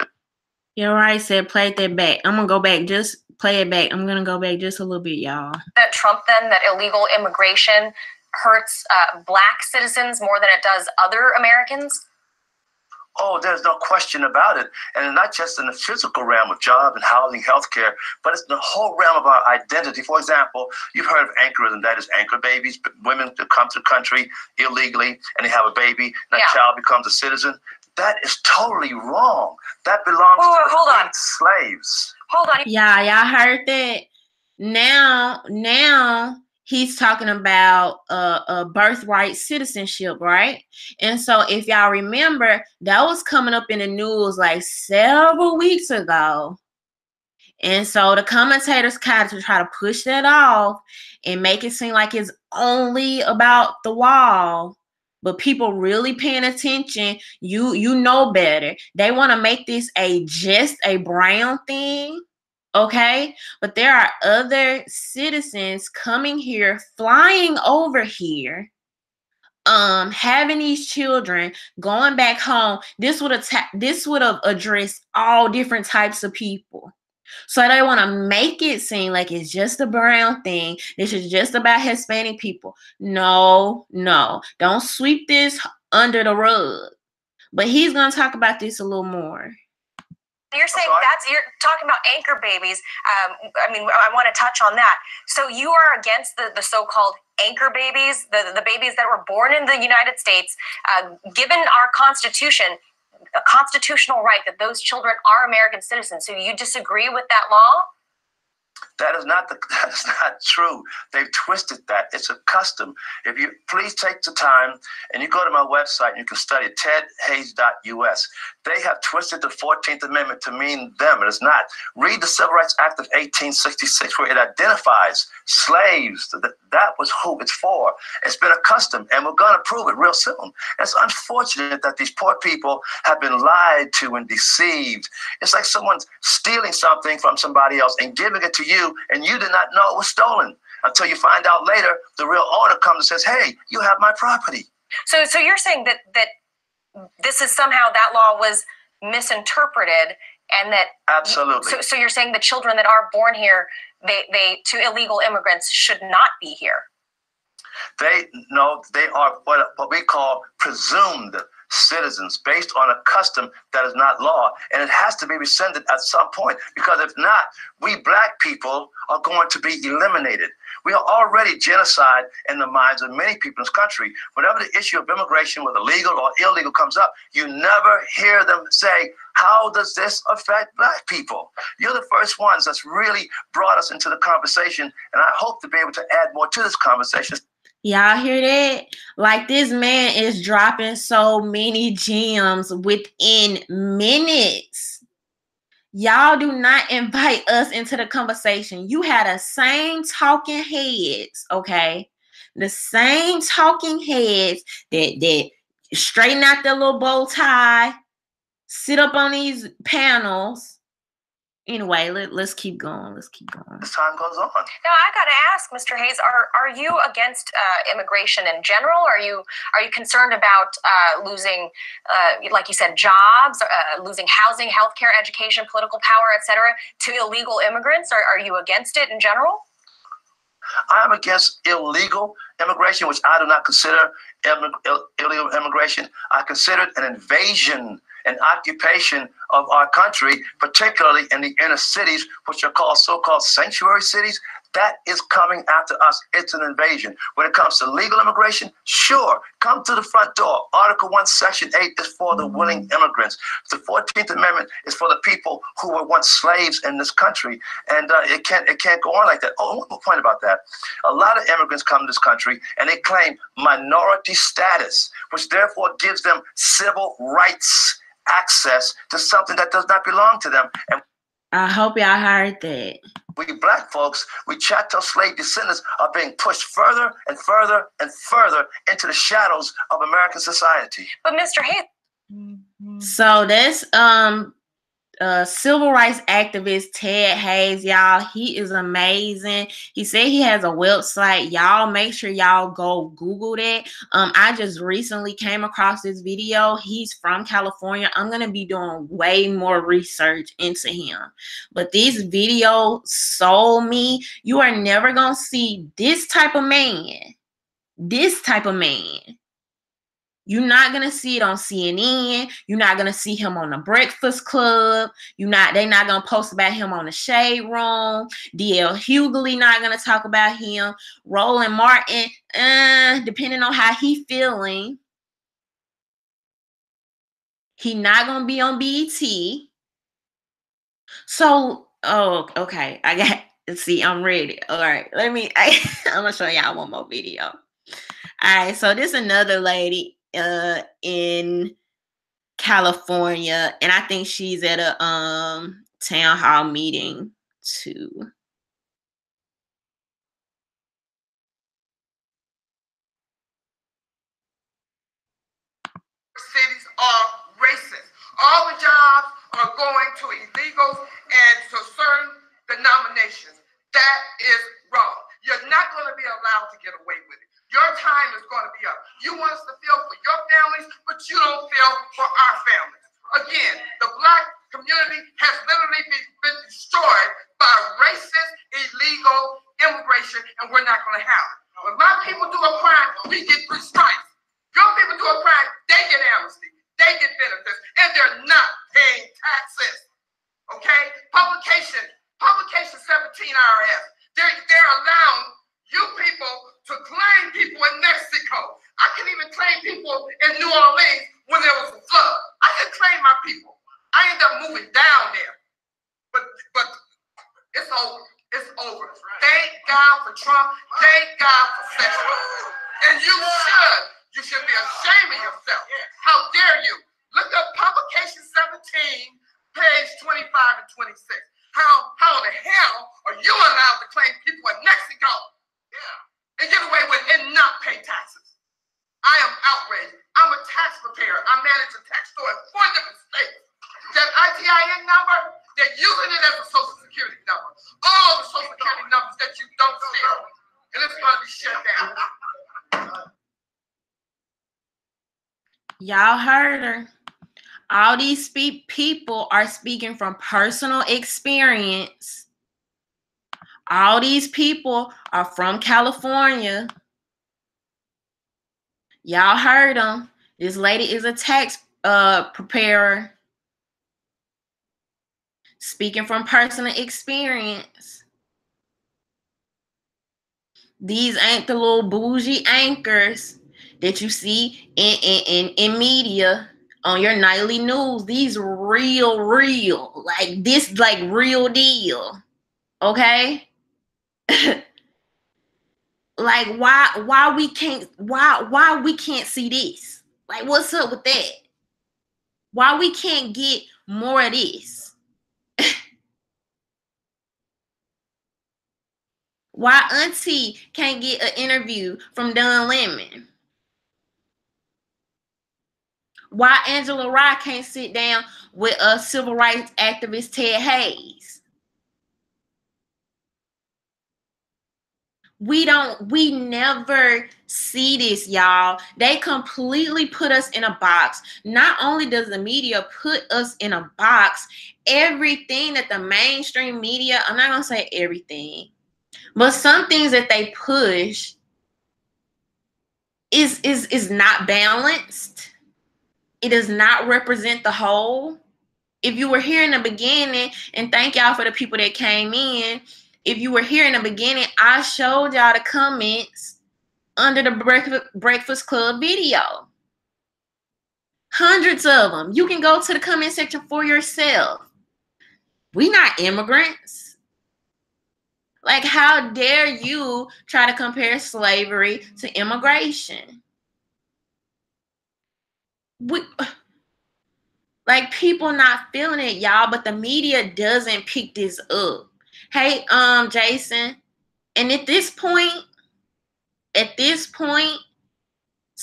You're right, said play that back. I'm going to go back, just play it back. I'm going to go back just a little bit, y'all. That Trump then, that illegal immigration hurts Black citizens more than it does other Americans? Oh, there's no question about it. And not just in the physical realm of job and housing, healthcare, but it's the whole realm of our identity. For example, you've heard of anchorism, that is anchor babies, but women that come to the country illegally and they have a baby, and that child becomes a citizen. That is totally wrong. That belongs to the slaves. Hold on. Yeah, y'all heard that? Now he's talking about a birthright citizenship, right? And so if y'all remember, that was coming up in the news like several weeks ago. And so the commentators kind of try to push that off and make it seem like it's only about the wall. But people really paying attention, you know better. They want to make this just a brown thing. Okay, but there are other citizens coming here, flying over here, having these children, going back home. This would have addressed all different types of people. So they want to make it seem like it's just a brown thing. This is just about Hispanic people. No, don't sweep this under the rug. But he's gonna talk about this a little more. You're saying you're talking about anchor babies. I mean, I want to touch on that. So you are against the so-called anchor babies, the babies that were born in the United States, given our Constitution, a constitutional right that those children are American citizens. So you disagree with that law? That is not true. They've twisted that. It's a custom. If you please take the time and you go to my website and you can study tedhayes.us. They have twisted the 14th Amendment to mean them. It is not. Read the Civil Rights Act of 1866 where it identifies slaves. That was who it's for. It's been a custom and we're going to prove it real soon. It's unfortunate that these poor people have been lied to and deceived. It's like someone's stealing something from somebody else and giving it to you, and you did not know it was stolen until you find out later the real owner comes and says, hey, you have my property. So you're saying that this is somehow that law was misinterpreted, and that absolutely. So you're saying the children that are born here, they to illegal immigrants should not be here. They are what we call presumed citizens based on a custom that is not law, and it has to be rescinded at some point, because if not, we Black people are going to be eliminated. We are already genocide in the minds of many people in this country. Whenever the issue of immigration, whether legal or illegal, comes up, you never hear them say, how does this affect Black people? You're the first ones that's really brought us into the conversation, and I hope to be able to add more to this conversation. Y'all hear that? Like, this man is dropping so many gems within minutes. Y'all do not invite us into the conversation. You had the same talking heads, okay? The same talking heads that straighten out their little bow tie, sit up on these panels. Anyway, let's keep going. Let's keep going. As time goes on. Now, I got to ask, Mr. Hayes, are you against immigration in general? Are you concerned about losing, like you said, jobs, losing housing, healthcare, education, political power, etc., to illegal immigrants? Are you against it in general? I am against illegal immigration, which I do not consider illegal immigration. I consider it an invasion, an occupation of our country, particularly in the inner cities, which are called so-called sanctuary cities. That is coming after us. It's an invasion. When it comes to legal immigration, sure, come to the front door. Article 1, Section 8 is for the willing immigrants. The 14th Amendment is for the people who were once slaves in this country. And it can't go on like that. Oh, one more point about that. A lot of immigrants come to this country and they claim minority status, which therefore gives them civil rights access to something that does not belong to them. And I hope y'all heard that. We Black folks, we chattel slave descendants, are being pushed further and further and further into the shadows of American society. But Mr. Hayes. So that's civil rights activist Ted Hayes, y'all. He is amazing. He said he has a website. Y'all make sure y'all go Google that. I just recently came across this video. He's from California. I'm gonna be doing way more research into him. But this video sold me. You are never gonna see this type of man. This type of man. You're not gonna see it on CNN. You're not gonna see him on the Breakfast Club. They're not gonna post about him on the Shade Room. DL Hughley not gonna talk about him. Roland Martin, depending on how he feeling, he not gonna be on BET. So, okay. I'm ready. All right, I'm gonna show y'all one more video. All right, so this another lady in California, and I think she's at a town hall meeting too. Cities are racist. All the jobs are going to illegals and to certain denominations. That is wrong. You're not going to be allowed to get away with it. Your time is going to be up. You want us to feel for your families, but you don't feel for our families. Again, the Black community has literally been destroyed by racist, illegal immigration, and we're not going to have it. When my people do a crime, we get 3 strikes. Your people do a crime, they get amnesty, they get benefits, and they're not paying taxes. Okay? Publication 17 IRS. They're allowing you people to claim people in Mexico. I can even claim people in New Orleans when there was a flood. I can claim my people. I end up moving down there. But it's over. It's over. Thank God for Trump. Thank God for sexual. And you should be ashamed of yourself. How dare you? Look up publication 17, page 25 and 26. How in the hell are you allowed to claim people in Mexico? And get away with it and not pay taxes? I am outraged. I'm a tax preparer. I manage a tax store in 4 different states. That ITIN number, they're using it as a social security number. All the social security numbers that you don't steal. And it's going to be shut down. Y'all heard her. All these people are speaking from personal experience. All these people are from California. Y'all heard them. This lady is a tax preparer. Speaking from personal experience. These ain't the little bougie anchors that you see in media on your nightly news. These real, like this, like real deal. Okay? Like why we can't see this? Like, what's up with that? Why we can't get more of this? Why Auntie can't get an interview from Don Lemon? Why Angela Rye can't sit down with a civil rights activist Ted Hayes? We never see this, y'all. They completely put us in a box. Not only does the media put us in a box, everything that the mainstream media, I'm not gonna say everything, but some things that they push is not balanced. It does not represent the whole. If you were here in the beginning, and thank y'all for the people that came in. If you were here in the beginning, I showed y'all the comments under the Breakfast Club video. Hundreds of them. You can go to the comment section for yourself. We not immigrants. Like, how dare you try to compare slavery to immigration? Like, people not feeling it, y'all, but the media doesn't pick this up. Hey, Jason, and at this point,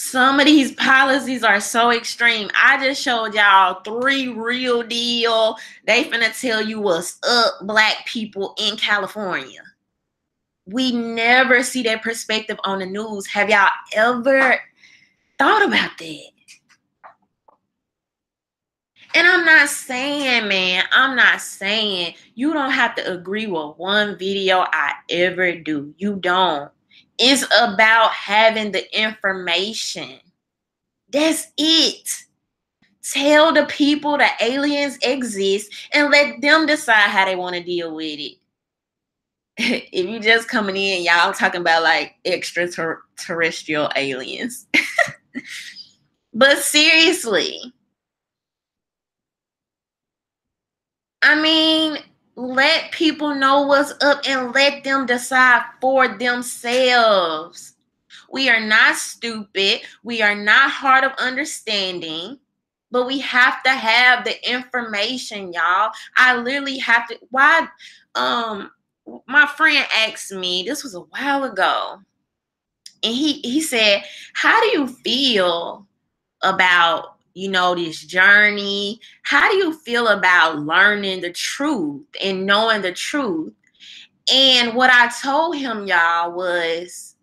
Some of these policies are so extreme. I just showed y'all 3 real deal. They finna tell you what's up, Black people in California. We never see that perspective on the news. Have y'all ever thought about that? And I'm not saying, man, I'm not saying you don't have to agree with one video I ever do. You don't. It's about having the information. That's it. Tell the people the aliens exist and let them decide how they want to deal with it. If you just coming in, y'all talking about like extraterrestrial aliens. But seriously, I mean, let people know what's up and let them decide for themselves. We are not stupid. We are not hard of understanding. But we have to have the information, y'all. I literally have to. Why? My friend asked me, this was a while ago, and he said, how do you feel about, you know, this journey? How do you feel about learning the truth and knowing the truth? And what I told him, y'all, was,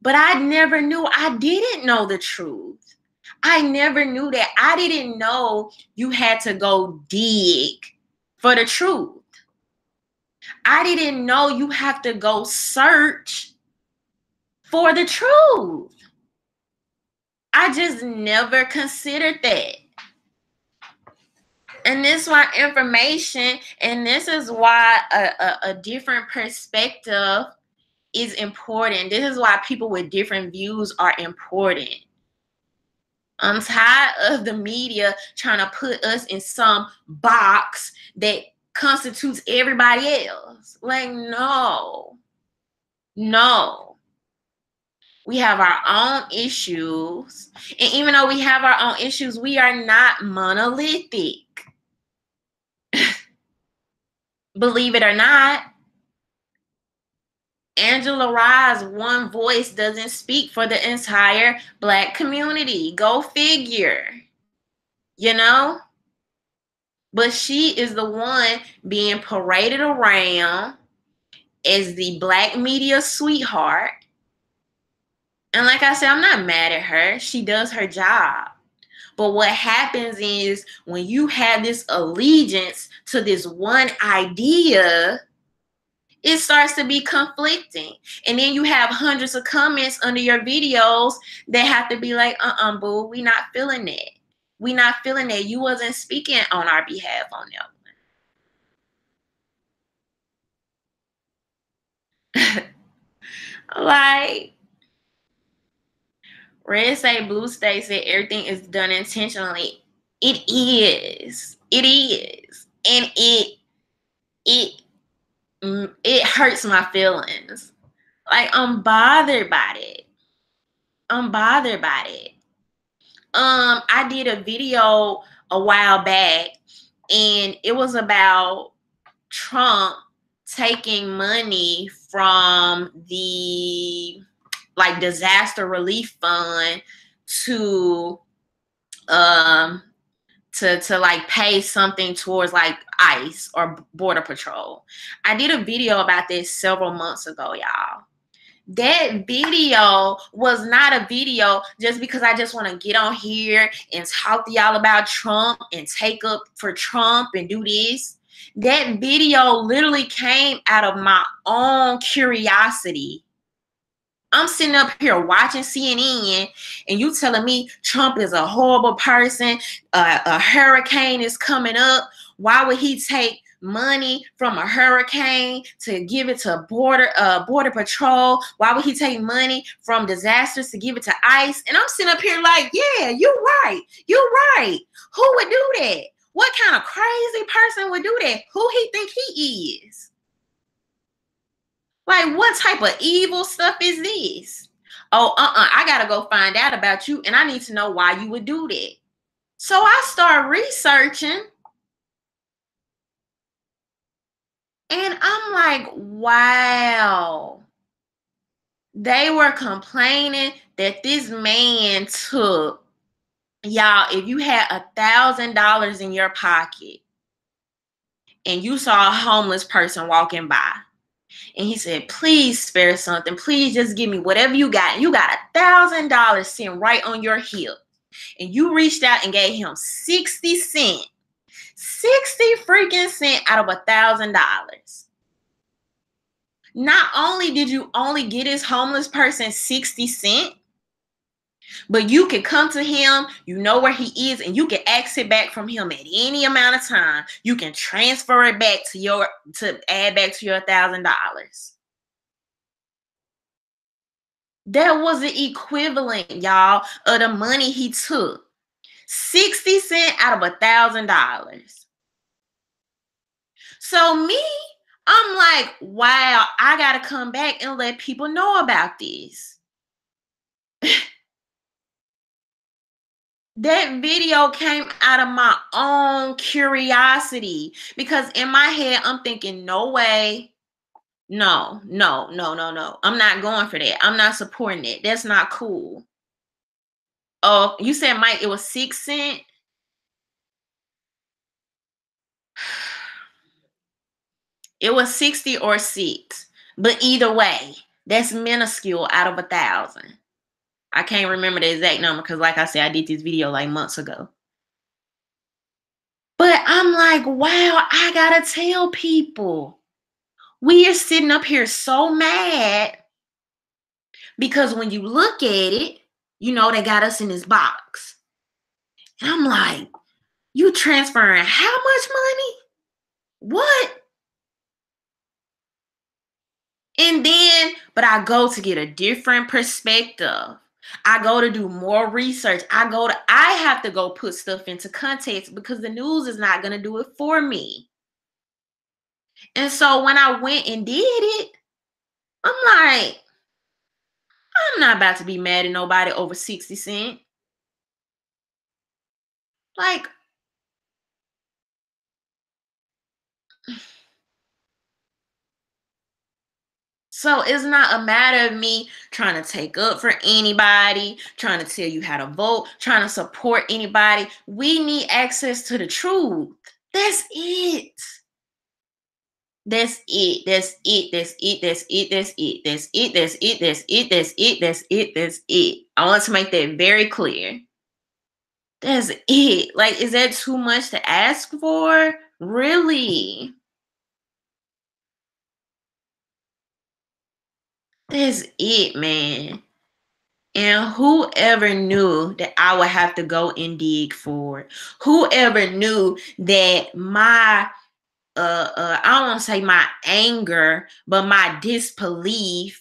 but I never knew. I didn't know the truth. I never knew that. I didn't know you had to go dig for the truth. I didn't know you have to go search for the truth. I just never considered that. And this is why information, and this is why a different perspective is important. This is why people with different views are important. I'm tired of the media trying to put us in some box that constitutes everybody else. Like, no. We have our own issues. And even though we have our own issues, we are not monolithic. Believe it or not, Angela Rye's one voice doesn't speak for the entire Black community. Go figure. You know? But she is the one being paraded around as the Black media sweetheart. And like I said, I'm not mad at her. She does her job. But what happens is when you have this allegiance to this one idea, it starts to be conflicting. And then you have hundreds of comments under your videos that have to be like, boo, we not feeling that. We not feeling that. You wasn't speaking on our behalf on that one. Like, Red State, Blue State said everything is done intentionally. It is. It is. And it hurts my feelings. Like, I'm bothered by it. I did a video a while back, and it was about Trump taking money from the disaster relief fund to pay something towards like ICE or Border Patrol. I did a video about this several months ago, y'all. That video was not a video just because I just want to get on here and talk to y'all about Trump and take up for Trump and do this. That video literally came out of my own curiosity. I'm sitting up here watching CNN and you telling me Trump is a horrible person. A hurricane is coming up. Why would he take money from a hurricane to give it to Border Patrol? Why would he take money from disasters to give it to ICE? And I'm sitting up here like, yeah, you're right. Who would do that? What kind of crazy person would do that? Who he think he is? Like, what type of evil stuff is this? Oh, I gotta go find out about you, and I need to know why you would do that. So I start researching, and I'm like, wow. They were complaining that this man took, y'all, if you had $1,000 in your pocket and you saw a homeless person walking by and he said, please spare something, please just give me whatever you got. You got $1,000 sitting right on your hip, and you reached out and gave him 60 cents. 60 freaking cents out of $1,000. Not only did you only get this homeless person 60 cents, but you can come to him, you know where he is, and you can ask it back from him at any amount of time. You can transfer it back to add back to your $1,000. That was the equivalent, y'all, of the money he took. 60 cents out of $1,000. So me, I'm like, wow, I gotta come back and let people know about this. That video came out of my own curiosity, because in my head, I'm thinking, no way. No. I'm not going for that. I'm not supporting it. That's not cool. Oh, you said, Mike, it was 6 cents? It was 60 or 6. But either way, that's minuscule out of 1,000. I can't remember the exact number because, like I said, I did this video like months ago. But I'm like, wow, I gotta tell people. We are sitting up here so mad because when you look at it, you know, they got us in this box. And I'm like, you transferring how much money? What? And then, but I go to get a different perspective. I go to do more research. I have to go put stuff into context because the news is not going to do it for me. And so when I went and did it, I'm like, I'm not about to be mad at nobody over 60 cents. Like, so it's not a matter of me trying to take up for anybody, trying to tell you how to vote, trying to support anybody. We need access to the truth. That's it. That's it. That's it. That's it. That's it. That's it. That's it. That's it. That's it. That's it. That's it. That's it. I want to make that very clear. That's it. Like, is that too much to ask for? Really? That's it, man. And whoever knew that I would have to go and dig for it? Whoever knew that my I don't want to say my anger, but my disbelief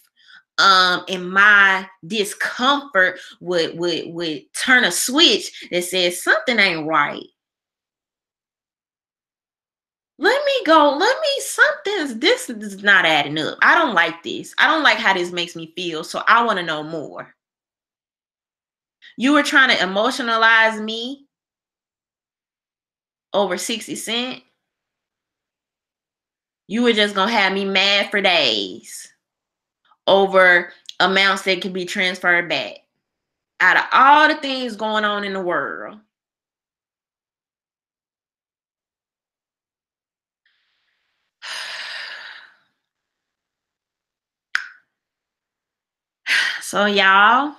and my discomfort would turn a switch that says something ain't right. This is not adding up. I don't like this. I don't like how this makes me feel. So I want to know more. You were trying to emotionalize me over 60 cents. You were just going to have me mad for days over amounts that can be transferred back. Out of all the things going on in the world. So y'all,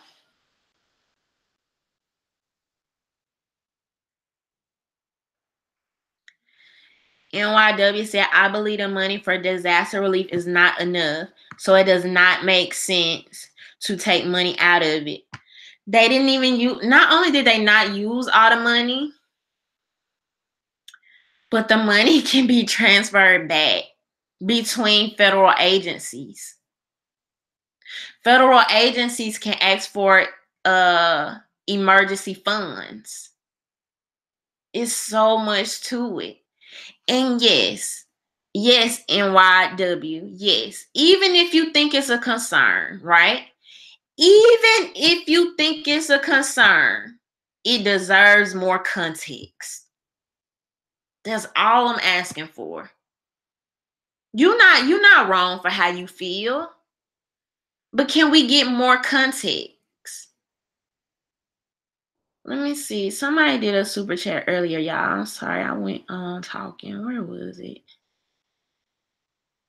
NYW said, I believe the money for disaster relief is not enough. So it does not make sense to take money out of it. They didn't even use, not only did they not use all the money, but the money can be transferred back between federal agencies. Federal agencies can ask for emergency funds. It's so much to it. And yes, NYW, yes. Even if you think it's a concern, right? Even if you think it's a concern, it deserves more context. That's all I'm asking for. You're not wrong for how you feel. But can we get more context? Let me see. Somebody did a super chat earlier, y'all. I'm sorry. I went on talking. Where was it?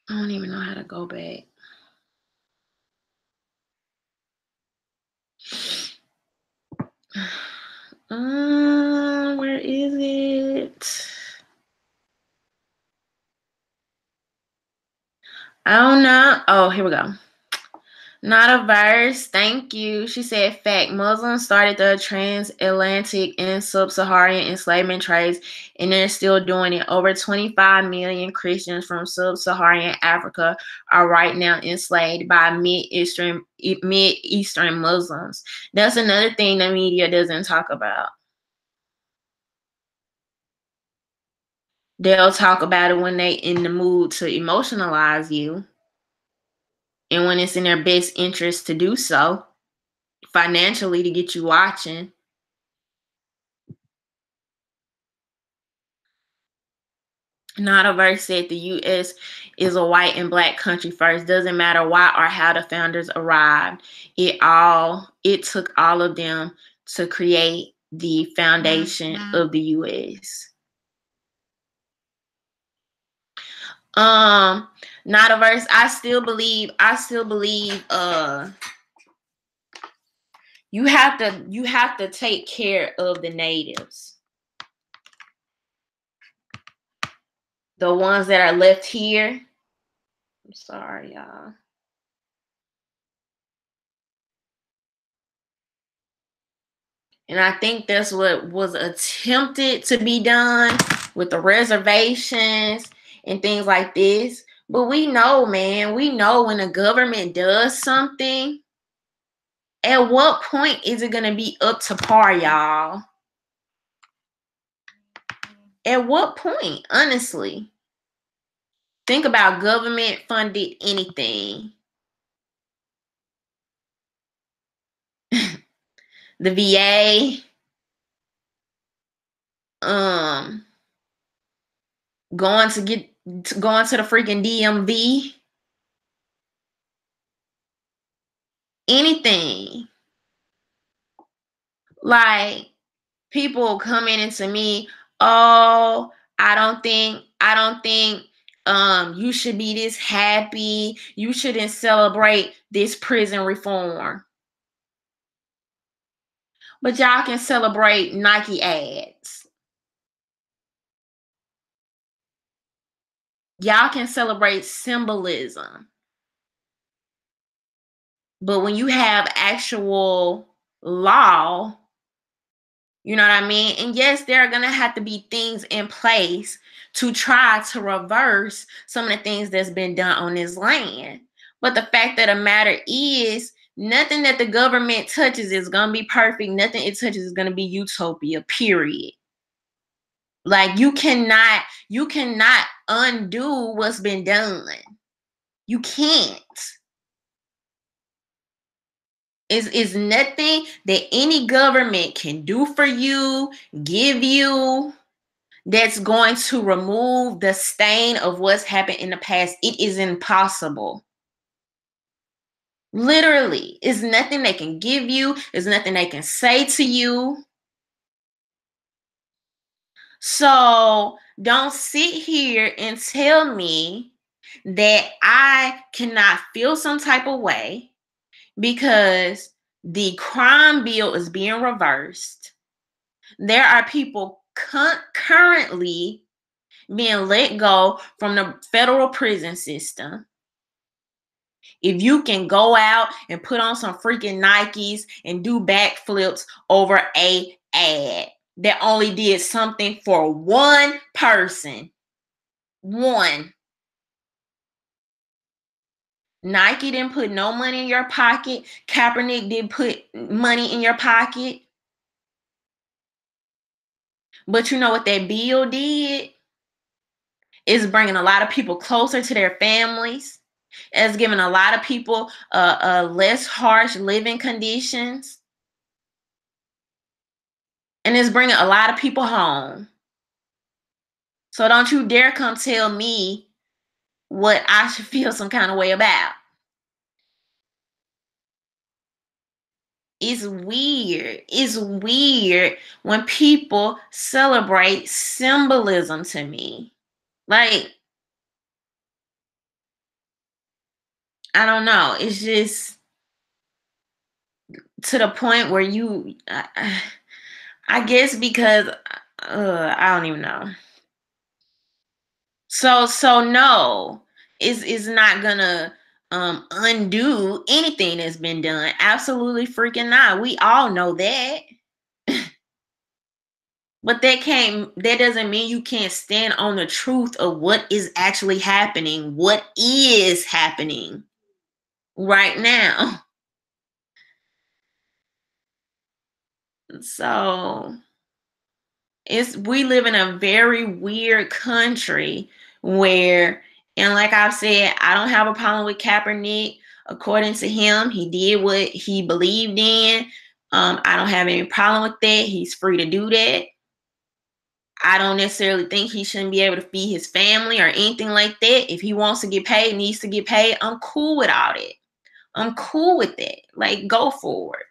I don't even know how to go back. Where is it? I don't know. Oh, here we go. Not a verse. Thank you. She said, fact, Muslims started the transatlantic and sub-Saharan enslavement trades, and they're still doing it. Over 25 million Christians from sub-Saharan Africa are right now enslaved by mid-Eastern Muslims. That's another thing the media doesn't talk about. They'll talk about it when they in the mood to emotionalize you, and when it's in their best interest to do so, financially, to get you watching. Not a verse said the U.S. is a white and black country first. Doesn't matter why or how the founders arrived. It took all of them to create the foundation of the U.S. Not a verse. I still believe you have to take care of the natives. The ones that are left here. I'm sorry, y'all. And I think that's what was attempted to be done with the reservations and things like this. But we know, man, we know when the government does something, at what point is it going to be up to par, y'all? At what point, honestly? Think about government funded anything. The VA, going to the freaking DMV, anything. Like, people coming into me, oh, I don't think you should be this happy. You shouldn't celebrate this prison reform. But y'all can celebrate Nike ads. Y'all can celebrate symbolism. But when you have actual law, you know what I mean? And yes, there are going to have to be things in place to try to reverse some of the things that's been done on this land. But the fact of the matter is, nothing that the government touches is going to be perfect. Nothing it touches is going to be utopia, period. Like, you cannot undo what's been done. You can't. It's nothing that any government can do for you, give you, that's going to remove the stain of what's happened in the past. It is impossible. Literally, it's nothing they can give you. It's nothing they can say to you. So don't sit here and tell me that I cannot feel some type of way because the crime bill is being reversed. There are people currently being let go from the federal prison system. If you can go out and put on some freaking Nikes and do backflips over a ad that only did something for one person. One. Nike didn't put no money in your pocket. Kaepernick didn't put money in your pocket. But you know what that bill did? It's bringing a lot of people closer to their families. It's giving a lot of people less harsh living conditions. And it's bringing a lot of people home. So don't you dare come tell me what I should feel some kind of way about. It's weird. It's weird when people celebrate symbolism to me. Like, I don't know. It's just to the point where I guess because I don't even know. So no, it's not gonna undo anything that's been done. Absolutely freaking not. We all know that. But that doesn't mean you can't stand on the truth of what is actually happening, what is happening right now. So we live in a very weird country where, and like I've said, I don't have a problem with Kaepernick. According to him, he did what he believed in. I don't have any problem with that. He's free to do that. I don't necessarily think he shouldn't be able to feed his family or anything like that. If he wants to get paid, needs to get paid, I'm cool with all that. I'm cool with that. Like, go for it.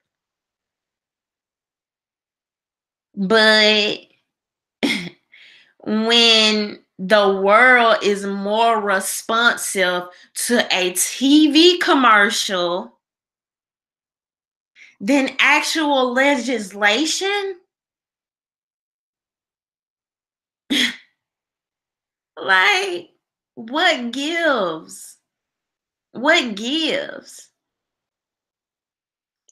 But when the world is more responsive to a TV commercial than actual legislation, like, what gives? What gives?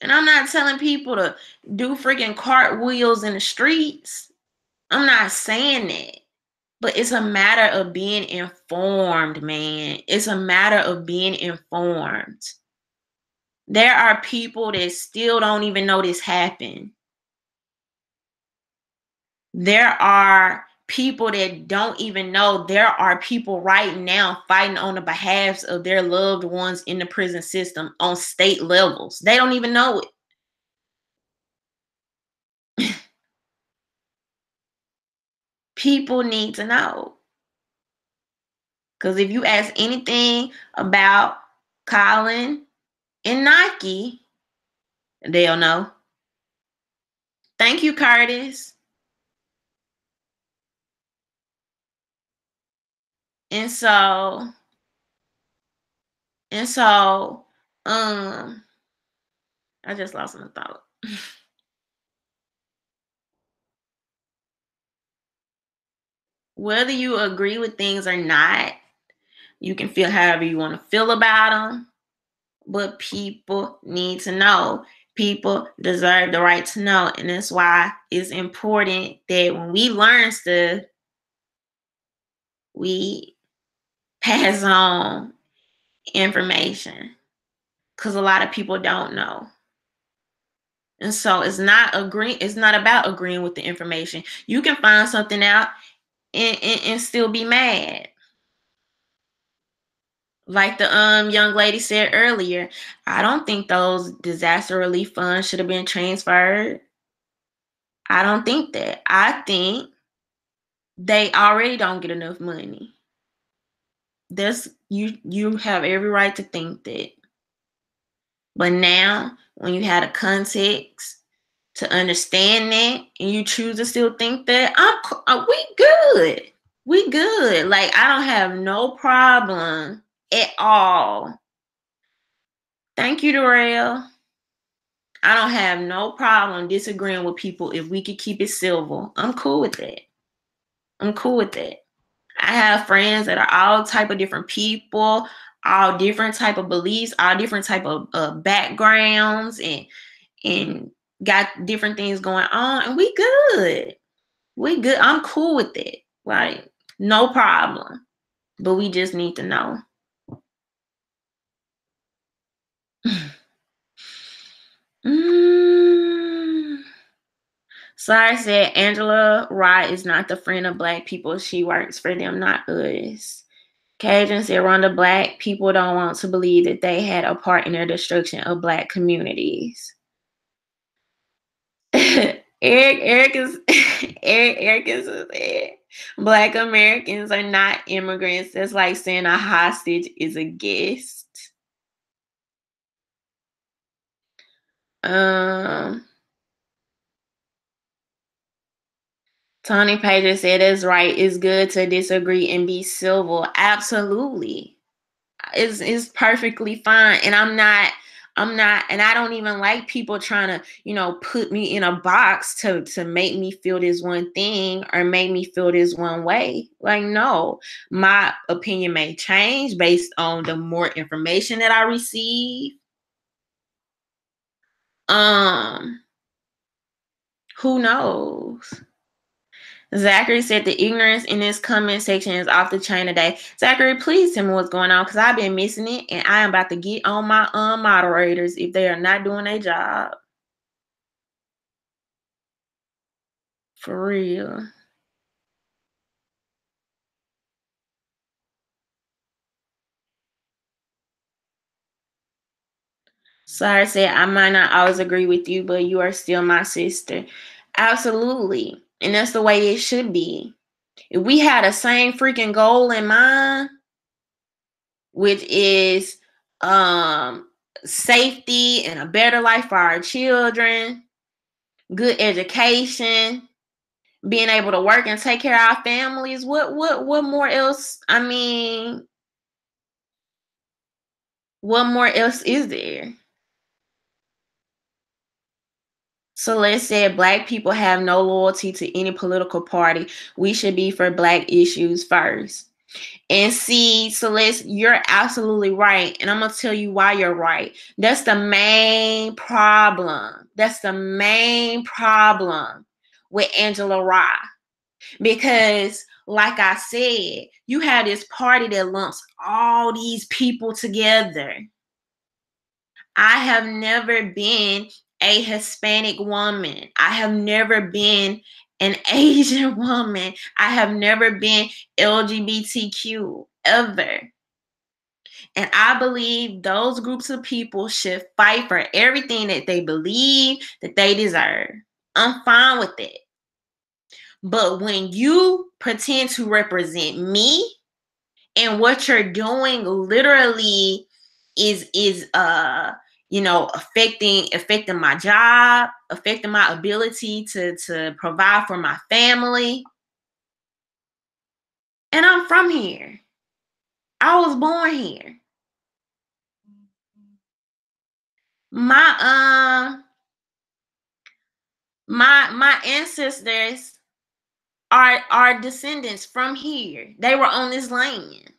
And I'm not telling people to do freaking cartwheels in the streets. I'm not saying that. But it's a matter of being informed, man. It's a matter of being informed. There are people that still don't even know this happened. There are people that don't even know there are people right now fighting on the behalf of their loved ones in the prison system on state levels. They don't even know it. People need to know. Because if you ask anything about Colin and Nike, they'll know. Thank you, Curtis. And so, I just lost my thought. Whether you agree with things or not, you can feel however you want to feel about them. But people need to know. People deserve the right to know. And that's why it's important that when we learn stuff, we pass on information. Because a lot of people don't know. And so it's not about agreeing with the information. You can find something out and still be mad. Like the young lady said earlier, I don't think those disaster relief funds should have been transferred. I don't think that. I think they already don't get enough money. You have every right to think that. But now, when you had a context to understand that, and you choose to still think that, we good. We good. Like, I don't have no problem at all. Thank you, Darrell. I don't have no problem disagreeing with people if we could keep it civil. I'm cool with that. I'm cool with that. I have friends that are all type of different people, all different type of beliefs, all different type of backgrounds, and got different things going on, and we good. We good. I'm cool with it. Like, no problem. But we just need to know. Sorry said Angela Wright is not the friend of Black people. She works for them, not us. Cajun said Rhonda, Black people don't want to believe that they had a part in the destruction of Black communities. Eric is said Black Americans are not immigrants. That's like saying a hostage is a guest. Tony Pager said it's right. It's good to disagree and be civil. Absolutely. It's perfectly fine. And I'm not, and I don't even like people trying to, put me in a box to make me feel this one thing or make me feel this one way. Like, no, my opinion may change based on the more information that I receive. Who knows? Zachary said the ignorance in this comment section is off the chain today. Zachary, please tell me what's going on because I've been missing it and I am about to get on my moderators if they are not doing their job. For real. Sarah said, I might not always agree with you, but you are still my sister. Absolutely. And that's the way it should be. If we had the same freaking goal in mind, which is safety and a better life for our children, good education, being able to work and take care of our families, what more else? I mean, what more else is there? Celeste said, Black people have no loyalty to any political party. We should be for Black issues first. And see, Celeste, you're absolutely right. And I'm going to tell you why you're right. That's the main problem. That's the main problem with Angela Rye. Because, like I said, you have this party that lumps all these people together. I have never been a Hispanic woman. I have never been an Asian woman. I have never been LGBTQ ever. And I believe those groups of people should fight for everything that they believe that they deserve. I'm fine with it. But when you pretend to represent me and what you're doing literally is affecting my job, affecting my ability to provide for my family. And I'm from here. I was born here. My ancestors are descendants from here. They were on this land.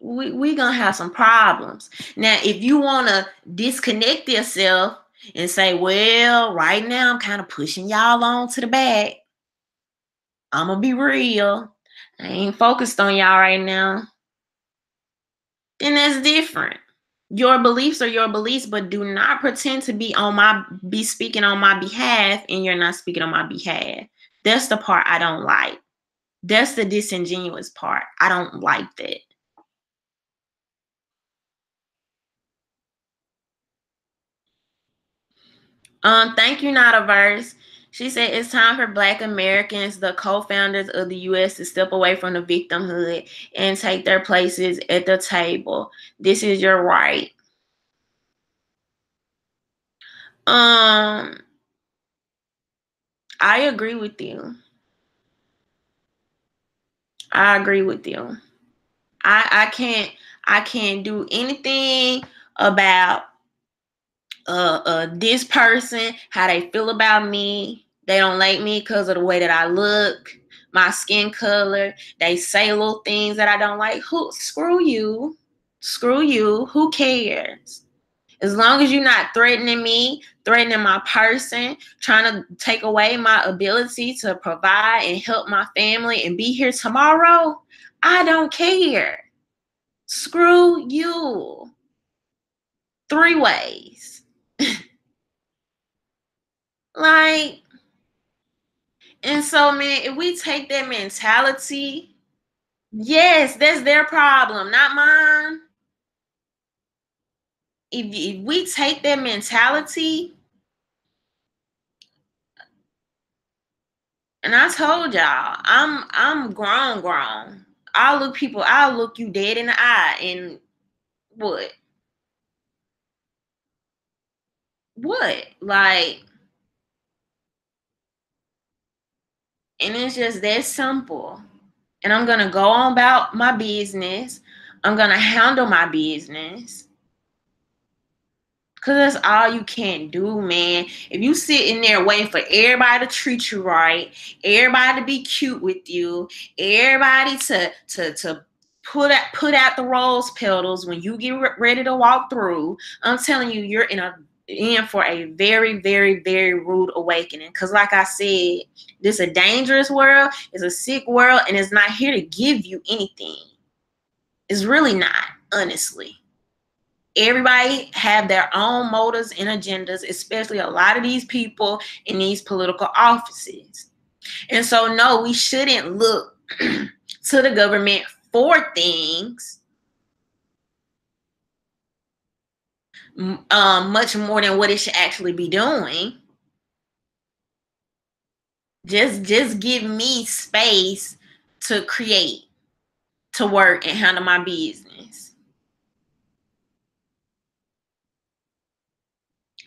We gonna have some problems. Now, if you wanna disconnect yourself and say, well, right now I'm kind of pushing y'all on to the back. I'm gonna be real. I ain't focused on y'all right now. Then that's different. Your beliefs are your beliefs, but do not pretend to be speaking on my behalf and you're not speaking on my behalf. That's the part I don't like. That's the disingenuous part. I don't like that. Thank you, Notaverse. She said it's time for Black Americans, the co-founders of the U.S., to step away from the victimhood and take their places at the table. This is your right. I agree with you. I agree with you. I can't do anything about this person, how they feel about me. They don't like me because of the way that I look, my skin color. They say little things that I don't like. Screw you. Screw you. Who cares? As long as you're not threatening me, threatening my person, trying to take away my ability to provide and help my family and be here tomorrow, I don't care. Screw you. 3 ways. Like, and so, man, if we take that mentality, yes, that's their problem, not mine. If we take that mentality, and I told y'all, I'm grown. I'll look you dead in the eye and what? what? Like, and it's just that simple. And I'm going to go on about my business. I'm going to handle my business. Because that's all you can do, man. If you sitting there waiting for everybody to treat you right, everybody to be cute with you, everybody to put out the rose petals when you get ready to walk through, I'm telling you, you're in for a very, very, very rude awakening. Because like I said, this is a dangerous world, it's a sick world, and it's not here to give you anything. It's really not, honestly. Everybody have their own motives and agendas, especially a lot of these people in these political offices. And so, no, we shouldn't look to the government for things much more than what it should actually be doing. Just give me space to create, to work, and handle my business.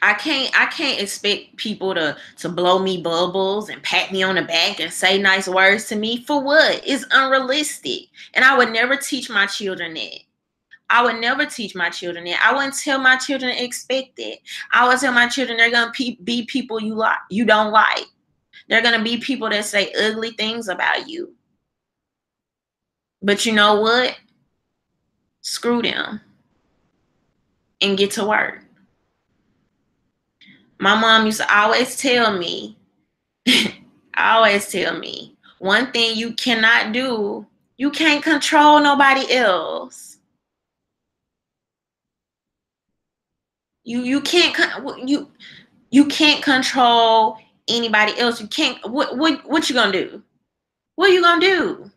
I can't expect people to blow me bubbles and pat me on the back and say nice words to me. For what? It's unrealistic. And I would never teach my children that. I would never teach my children that. I wouldn't tell my children to expect that. I would tell my children they're gonna be people you don't like. They're gonna be people that say ugly things about you. But you know what? Screw them and get to work. My mom used to always tell me, one thing you cannot do, you can't control nobody else. You can't control anybody else. You can't. What you gonna do? What are you gonna do?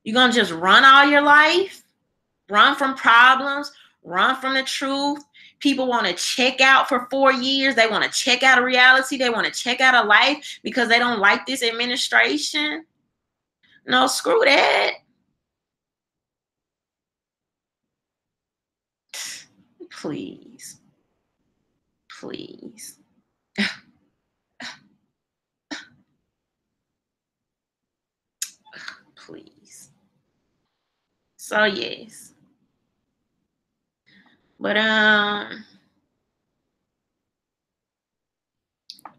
You gonna just run all your life? Run from problems? Run from the truth? People want to check out for 4 years. They want to check out of reality. They want to check out of life because they don't like this administration. No, screw that. Please. Please. Please. So yes. But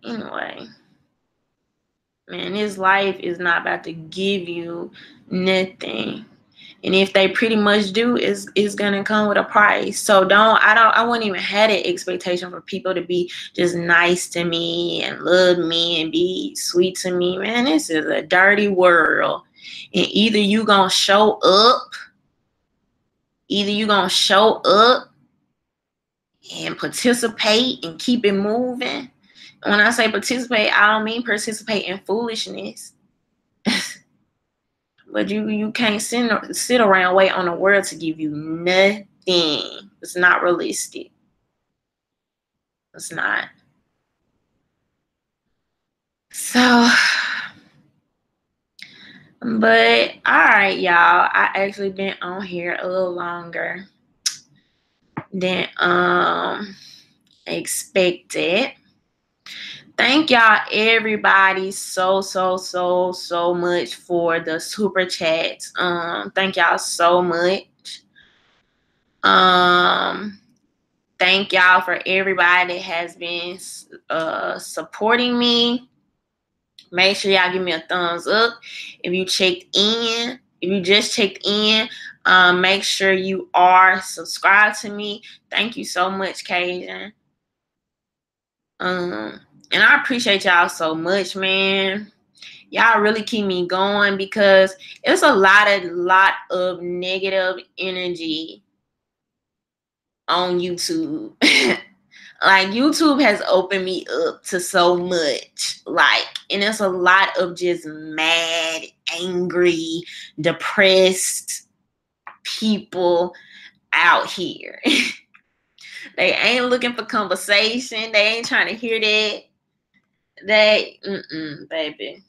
anyway, man, this life is not about to give you nothing. And if they pretty much do, it's gonna come with a price. So I wouldn't even have that expectation for people to be just nice to me and love me and be sweet to me. Man, this is a dirty world. And either you gonna show up and participate and keep it moving. When I say participate, I don't mean participate in foolishness. But you can't sit around wait on the world to give you nothing. It's not realistic. It's not. So, but all right, y'all. I actually been on here a little longer than expected. Thank y'all, everybody, so much for the super chats. Thank y'all so much. Thank y'all for everybody that has been supporting me. Make sure y'all give me a thumbs up if you checked in. If you just checked in, make sure you are subscribed to me. Thank you so much, Cajun. And I appreciate y'all so much, man. Y'all really keep me going because it's a lot of negative energy on YouTube. Like, YouTube has opened me up to so much. Like, and it's a lot of just mad, angry, depressed people out here. They ain't looking for conversation. They ain't trying to hear that. Baby.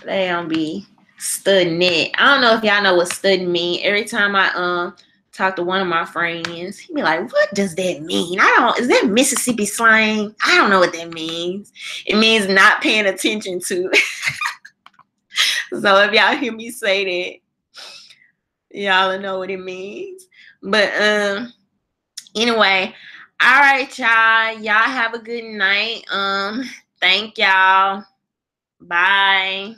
They don't be studying it. I don't know if y'all know what studying mean. Every time I talk to one of my friends. He'd be like, what does that mean? Is that Mississippi slang? I don't know what that means. It means not paying attention to. So if y'all hear me say that, y'all know what it means. But anyway, all right, y'all. Y'all have a good night. Thank y'all. Bye.